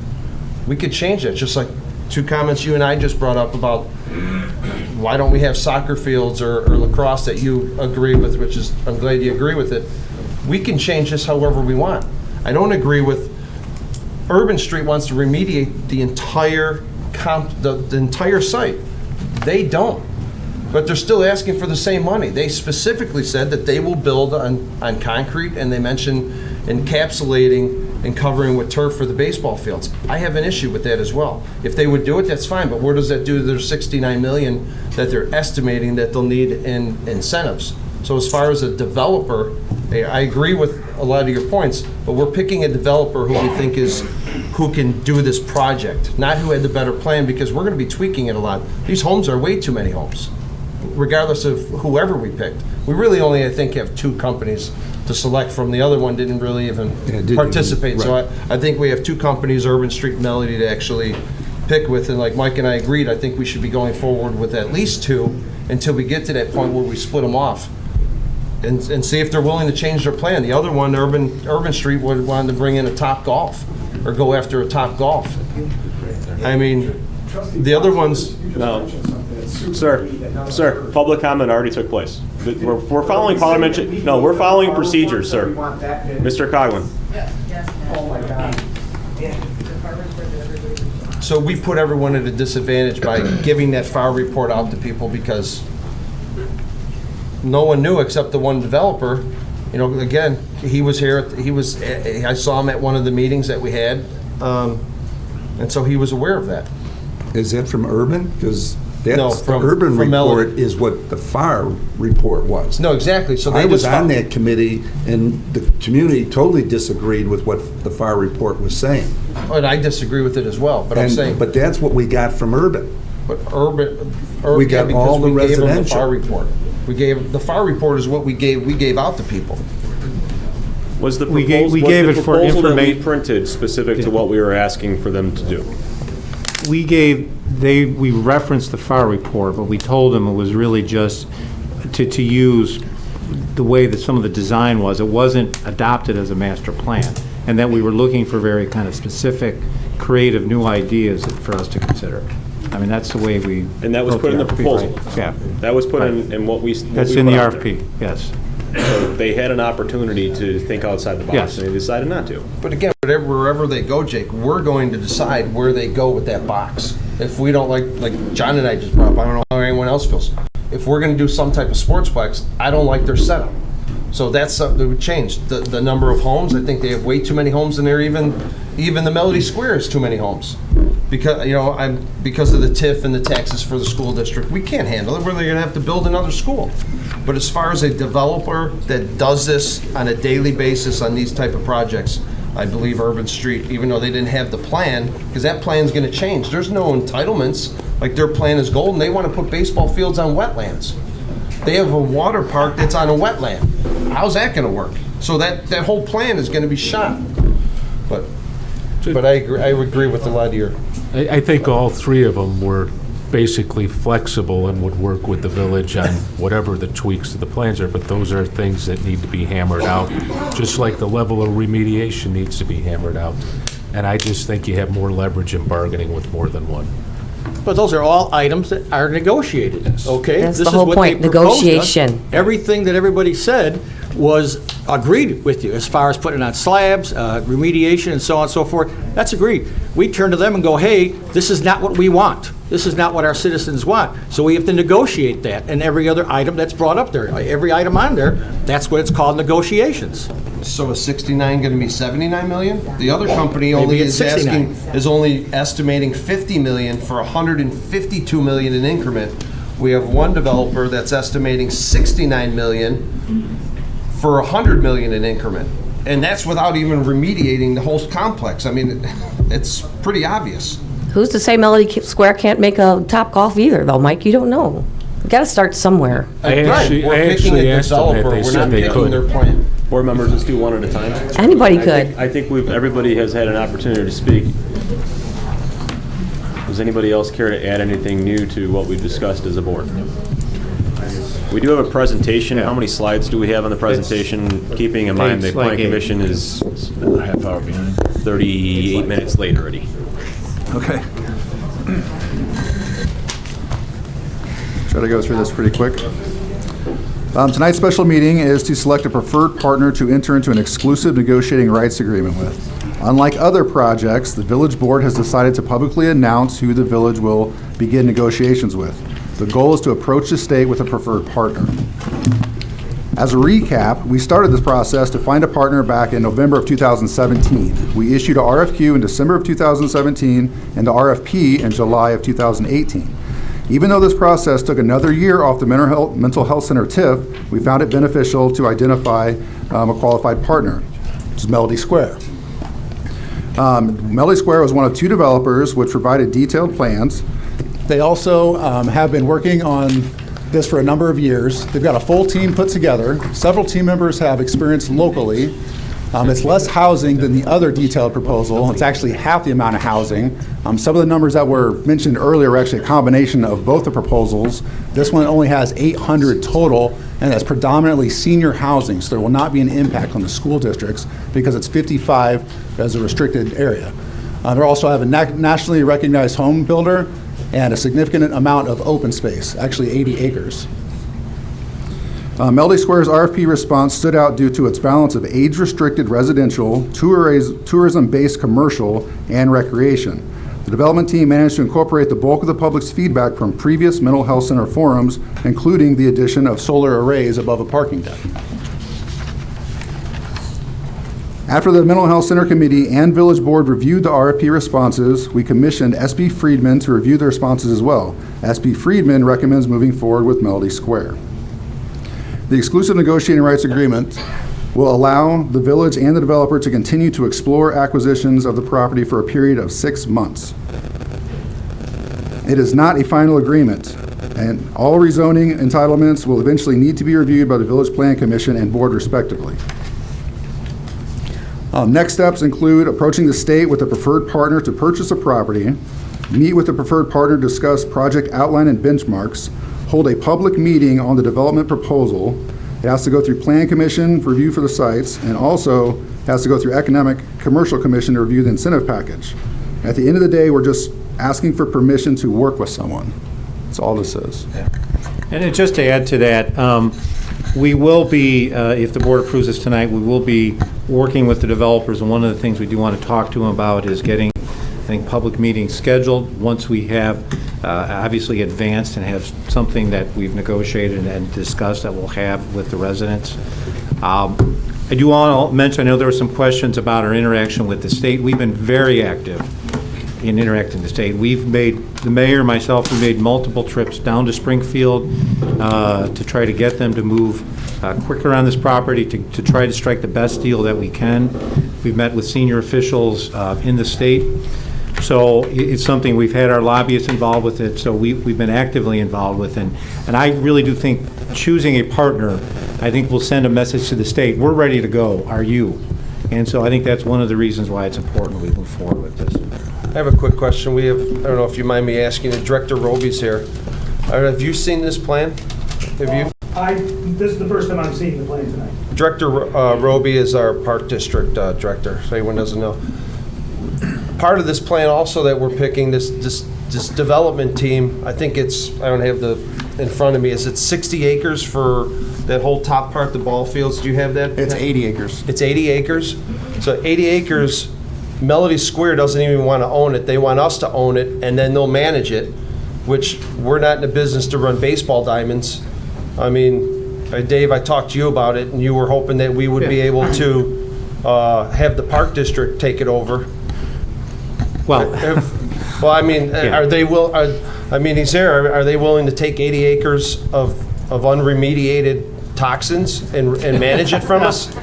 we could change it. Just like 2 comments you and I just brought up about why don't we have soccer fields or lacrosse that you agree with, which is, I'm glad you agree with it. We can change this however we want. I don't agree with Urban Street wants to remediate the entire site. They don't. But they're still asking for the same money. They specifically said that they will build on concrete, and they mentioned encapsulating and covering with turf for the baseball fields. I have an issue with that as well. If they would do it, that's fine, but where does that do to their $69 million that they're estimating that they'll need in incentives? So as far as a developer, I agree with a lot of your points, but we're picking a developer who we think who can do this project, not who had the better plan, because we're gonna be tweaking it a lot. These homes are way too many homes, regardless of whoever we picked. We really only, I think, have 2 companies to select from. The other one didn't really even participate. So I think we have 2 companies, Urban Street and Melody, to actually pick with. And like Mike and I agreed, I think we should be going forward with at least 2 until we get to that point where we split them off and see if they're willing to change their plan. The other one, Urban Street, wanted to bring in a Top Golf or go after a Top Golf. I mean, the other ones... No. Sir, public comment already took place. We're following parliamentary. No, we're following procedures, sir. Mr. Coughlin. Oh my God. So we put everyone at a disadvantage by giving that fire report out to people because no one knew except the one developer. You know, again, he was here. I saw him at one of the meetings that we had, and so he was aware of that. Is that from Urban? Because the from Urban report Melody. is what the fire report was. No, exactly. So I was on that committee, and the community totally disagreed with what the fire report was saying. And I disagree with it as well. But I'm saying, but that's what we got from Urban. But Urban we got all the residential. Gave them the fire report. The fire report is what we gave out to people. Was the We proposal, gave it for that we information. printed specific to what we were asking for them to do? We referenced the fire report, but we told them it was really just to use the way that some of the design was. It wasn't adopted as a master plan, and that we were looking for very kind of specific, creative, new ideas for us to consider. I mean, that's the way we... And that was wrote put in the RFP, proposal? right? Yeah. That was put in what we... That's in the RFP, yes. So they had an opportunity to think outside the box, Yes. and they decided not to. But again, wherever they go, Jake, we're going to decide where they go with that box. If we don't like John and I just brought up, I don't know how anyone else feels. If we're going to do some type of sportsplex, I don't like their setup. So that's something that would change. The number of homes, I think they have way too many homes in there. Even the Melody Square is too many homes. Because because of the TIF and the taxes for the school district, we can't handle it. We're going to have to build another school. But as far as a developer that does this on a daily basis on these type of projects, I believe Urban Street, even though they didn't have the plan, because that plan's going to change. There's no entitlements. Like their plan is golden. They want to put baseball fields on wetlands. They have a water park that's on a wetland. How's that going to work? So that whole plan is going to be shot. But I agree with a lot of your... I think all 3 of them were basically flexible and would work with the village on whatever the tweaks to the plans are, but those are things that need to be hammered out, just like the level of remediation needs to be hammered out. And I just think you have more leverage in bargaining with more than one. But those are all items that are negotiated, okay? That's This the is whole what point, they proposed us. negotiation. Everything that everybody said was agreed with you as far as putting on slabs, remediation, and so on and so forth. That's agreed. We turn to them and go, hey, this is not what we want. This is not what our citizens want. So we have to negotiate that. And every other item that's brought up there, every item on there, that's what it's called, negotiations. So is 69 going to be 79 million? The other company only Maybe it's is 69. only estimating 50 million for 152 million in increment, We have one developer that's estimating 69 million for 100 million in increment. And that's without even remediating the whole complex. I mean, it's pretty obvious. Who's to say Melody Square can't make a top golf either, though, Mike? You don't know. You got to start somewhere. I actually asked them that, they said they could. Their plan. Board members, let's do one at a time. Anybody could. I think everybody has had an opportunity to speak. Does anybody else care to add anything new to what we've discussed as a board? We do have a presentation. How many slides do we have on the presentation? Keeping in mind the Planning Commission is a half hour behind. 38 minutes late already. Okay. Try to go through this pretty quick. Tonight's special meeting is to select a preferred partner to enter into an exclusive negotiating rights agreement with. Unlike other projects, the village board has decided to publicly announce who the village will begin negotiations with. The goal is to approach the state with a preferred partner. As a recap, we started this process to find a partner back in November of 2017. We issued an RFQ in December of 2017 and the RFP in July of 2018. Even though this process took another year off the mental health center TIF, we found it beneficial to identify a qualified partner, which is Melody Square. Melody Square was one of two developers which provided detailed plans. They also have been working on this for a number of years. They've got a full team put together. Several team members have experience locally. It's less housing than the other detailed proposal. It's actually half the amount of housing. Some of the numbers that were mentioned earlier are actually a combination of both the proposals. This one only has 800 total, and that's predominantly senior housing, so there will not be an impact on the school districts because it's 55 as a restricted area. They also have a nationally recognized home builder and a significant amount of open space, actually 80 acres. Melody Square's RFP response stood out due to its balance of age-restricted residential, tourism-based commercial, and recreation. The development team managed to incorporate the bulk of the public's feedback from previous mental health center forums, including the addition of solar arrays above a parking deck. After the Mental Health Center Committee and Village Board reviewed the RFP responses, we commissioned SB Friedman to review the responses as well. SB Friedman recommends moving forward with Melody Square. The exclusive negotiating rights agreement will allow the village and the developer to continue to explore acquisitions of the property for a period of 6 months. It is not a final agreement, and all rezoning entitlements will eventually need to be reviewed by the Village Plan Commission and Board respectively. Next steps include approaching the state with a preferred partner to purchase a property, meet with the preferred partner to discuss project outline and benchmarks, hold a public meeting on the development proposal. It has to go through Plan Commission for review for the sites, and also has to go through Economic Commercial Commission to review the incentive package. At the end of the day, we're just asking for permission to work with someone. That's all this is. And just to add to that, we will be, if the board approves this tonight, we will be working with the developers, and one of the things we do want to talk to them about is getting, I think, public meetings scheduled once we have obviously advanced and have something that we've negotiated and discussed that we'll have with the residents. I do want to mention, I know there were some questions about our interaction with the state. We've been very active in interacting with the state. We've made, the mayor, myself, we made multiple trips down to Springfield to try to get them to move quicker on this property, to try to strike the best deal that we can. We've met with senior officials in the state. So it's something we've had our lobbyists involved with it, so we've been actively involved with it. And I really do think choosing a partner, I think will send a message to the state, we're ready to go, are you? And so I think that's one of the reasons why it's important we move forward with this. I have a quick question. We have, I don't know if you mind me asking, Director Roby's here. Have you seen this plan? Have you? This is the first time I'm seeing the plan tonight. Director Roby is our Park District Director, so anyone doesn't know. Part of this plan also that we're picking, this development team, I think it's, I don't have the in front of me, is it 60 acres for that whole top part, the ball fields? Do you have that? It's 80 acres. It's 80 acres? So 80 acres, Melody Square doesn't even want to own it. They want us to own it, and then they'll manage it, which we're not in the business to run baseball diamonds. I mean, Dave, I talked to you about it, and you were hoping that we would be able to have the Park District take it over. Well, well, I mean, yeah. are they will? I mean, he's there. Are they willing to take 80 acres of unremediated toxins and manage it from us?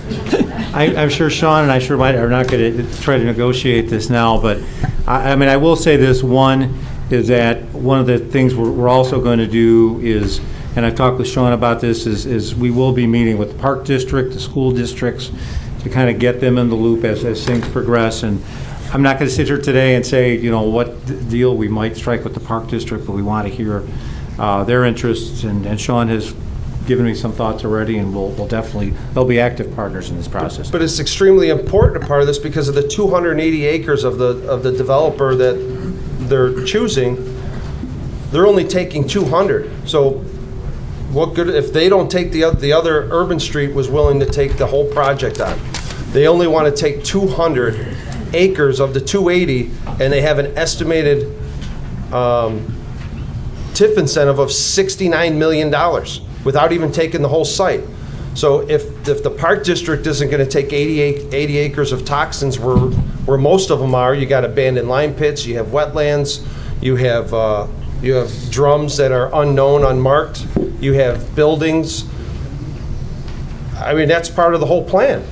I'm sure Sean and I are not going to try to negotiate this now, but I mean, I will say this. One is that one of the things we're also going to do is, and I've talked with Sean about this, is we will be meeting with the Park District, the school districts, to kind of get them in the loop as things progress. And I'm not going to sit here today and say, what deal we might strike with the Park District, but we want to hear their interests. And Sean has given me some thoughts already, and we'll definitely, they'll be active partners in this process. But it's extremely important a part of this because of the 280 acres of the developer that they're choosing. They're only taking 200. So what good if they don't take the other Urban Street was willing to take the whole project on? They only want to take 200 acres of the 280, and they have an estimated TIF incentive of $69 million without even taking the whole site. So if the Park District isn't going to take 80 acres of toxins where most of them are, you got abandoned lime pits, you have wetlands, you have drums that are unknown, unmarked, you have buildings. I mean, that's part of the whole plan.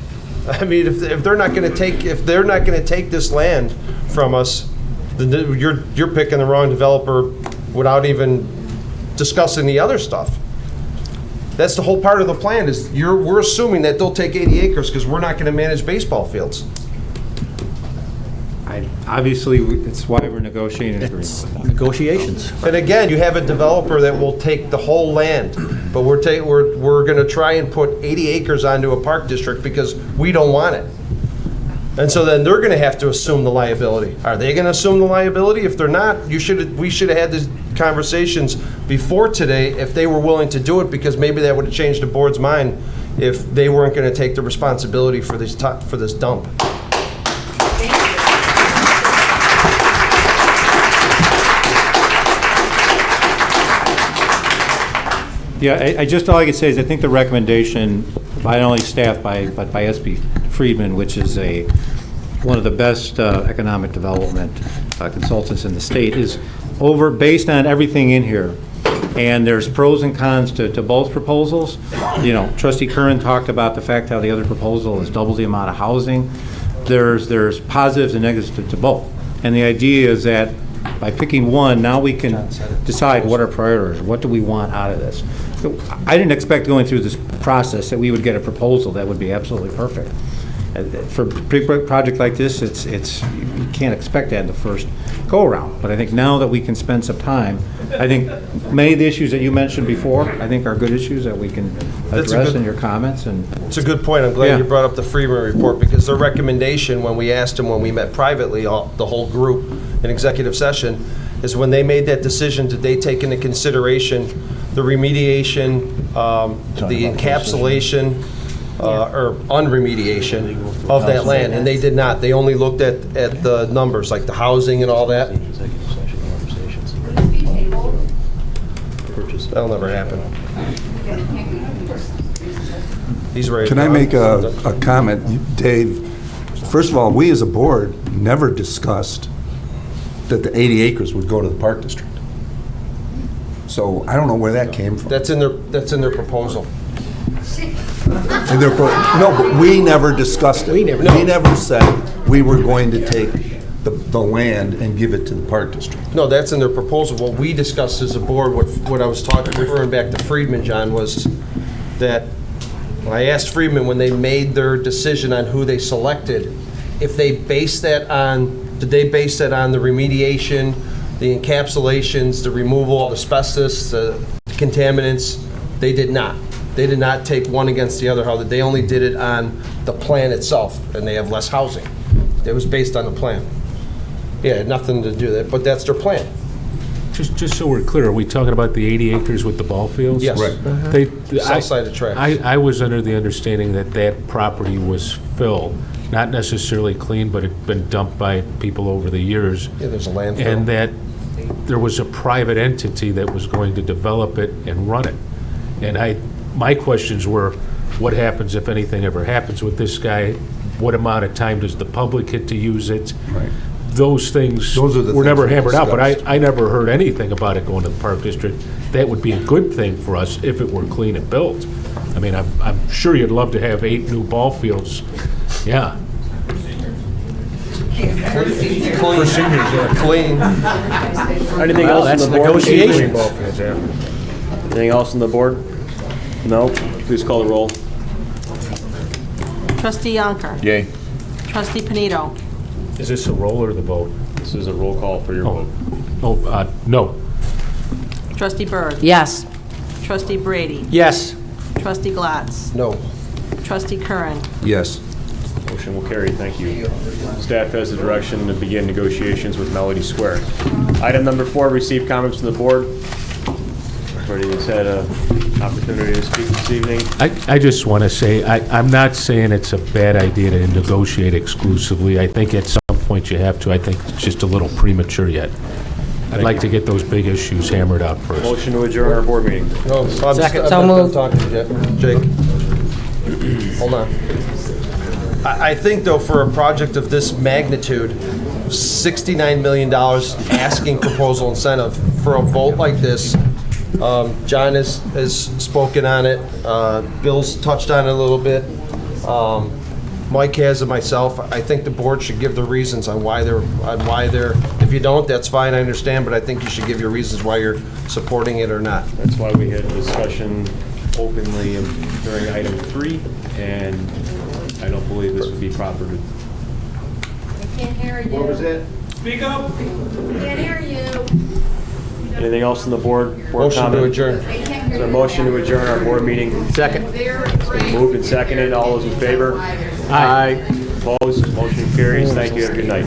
I mean, if they're not going to take this land from us, then you're picking the wrong developer without even discussing the other stuff. That's the whole part of the plan. We're assuming that they'll take 80 acres because we're not going to manage baseball fields. Obviously, it's why we're negotiating an agreement with them. Negotiations. And again, you have a developer that will take the whole land, but we're going to try and put 80 acres onto a park district because we don't want it. And so then they're going to have to assume the liability. Are they going to assume the liability? If they're not, we should have had these conversations before today if they were willing to do it, because maybe that would have changed the board's mind if they weren't going to take the responsibility for this dump. Yeah, all I can say is I think the recommendation by not only staff but by SB Friedman, which is one of the best economic development consultants in the state, is based on everything in here. And there's pros and cons to both proposals. Trustee Curran talked about the fact how the other proposal is double the amount of housing. There's positives and negatives to both. And the idea is that by picking one, now we can decide what our priorities are. What do we want out of this? I didn't expect going through this process that we would get a proposal that would be absolutely perfect. For a big project like this, you can't expect that in the first go-around. But I think now that we can spend some time, I think many of the issues that you mentioned before, I think are good issues that we can address in your comments. And it's a good point. I'm glad you brought up the Freeman report, because their recommendation when we asked them, when we met privately, the whole group in executive session, is when they made that decision, did they take into consideration the remediation, the encapsulation, or unremediation of that land, and they did not. They only looked at the numbers, like the housing and all that. That'll never happen. He's ready. Can I make a comment? Dave, first of all, we as a board never discussed that the 80 acres would go to the Park District. So I don't know where that came from. That's in their proposal. No, but we never discussed it. We never said we were going to take the land and give it to the Park District. No, that's in their proposal. What we discussed as a board, what I was referring back to Friedman, John, was that I asked Friedman when they made their decision on who they selected, if they based that on, did they base that on the remediation, the encapsulations, the removal of asbestos, the contaminants? They did not. They did not take one against the other. How they only did it on the plan itself, and they have less housing. It was based on the plan. Yeah, it had nothing to do with that, but that's their plan. Just so we're clear, are we talking about the 80 acres with the ball fields? Yes. Right. South side of tracks. I was under the understanding that property was filled, not necessarily clean, but it had been dumped by people over the years. Yeah, there's a landfill. And that there was a private entity that was going to develop it and run it. And my questions were, what happens if anything ever happens with this guy? What amount of time does the public get to use it? Right. those things Those are the were things never we hammered out, but discussed. I never heard anything about it going to the Park District. That would be a good thing for us if it were clean and built. I mean, I'm sure you'd love to have 8 new ball fields. Yeah. For seniors, yeah, clean. Anything Well, else that's on the board? negotiation. Anything else on the board? No? Please call the roll. Trustee Yonker. Yay. Trustee Panito. Is this a roll or the vote? This is a roll call for your vote. Oh, no. Trustee Berg. Yes. Trustee Brady. Yes. Trustee Glatz. No. Trustee Curran. Yes. Motion will carry. Thank you. Staff has the direction to begin negotiations with Melody Square. Item number 4, receive comments from the board. Everybody has had an opportunity to speak this evening. I just want to say, I'm not saying it's a bad idea to negotiate exclusively. I think at some point you have to. I think it's just a little premature yet. I'd like to get those big issues hammered out first. Motion to adjourn our board meeting. No, I'm Second. I'm So not done moved. talking yet. Jake. Hold on. I think, though, for a project of this magnitude, $69 million asking proposal incentive for a vote like this, John has spoken on it, Bill's touched on it a little bit, Mike has, and myself. I think the board should give the reasons on why they're, if you don't, that's fine, I understand, but I think you should give your reasons why you're supporting it or not. That's why we had a discussion openly during item 3, and I don't believe this would be proper to. I can't hear you. What was that? Speak up. Can't hear you. Anything else on the board? Motion to comment? adjourn. Is there a motion to adjourn our board meeting? Second. It's been moved and seconded. All those in favor? Aye. Opposed? Motion carries. Thank you. Have a good night.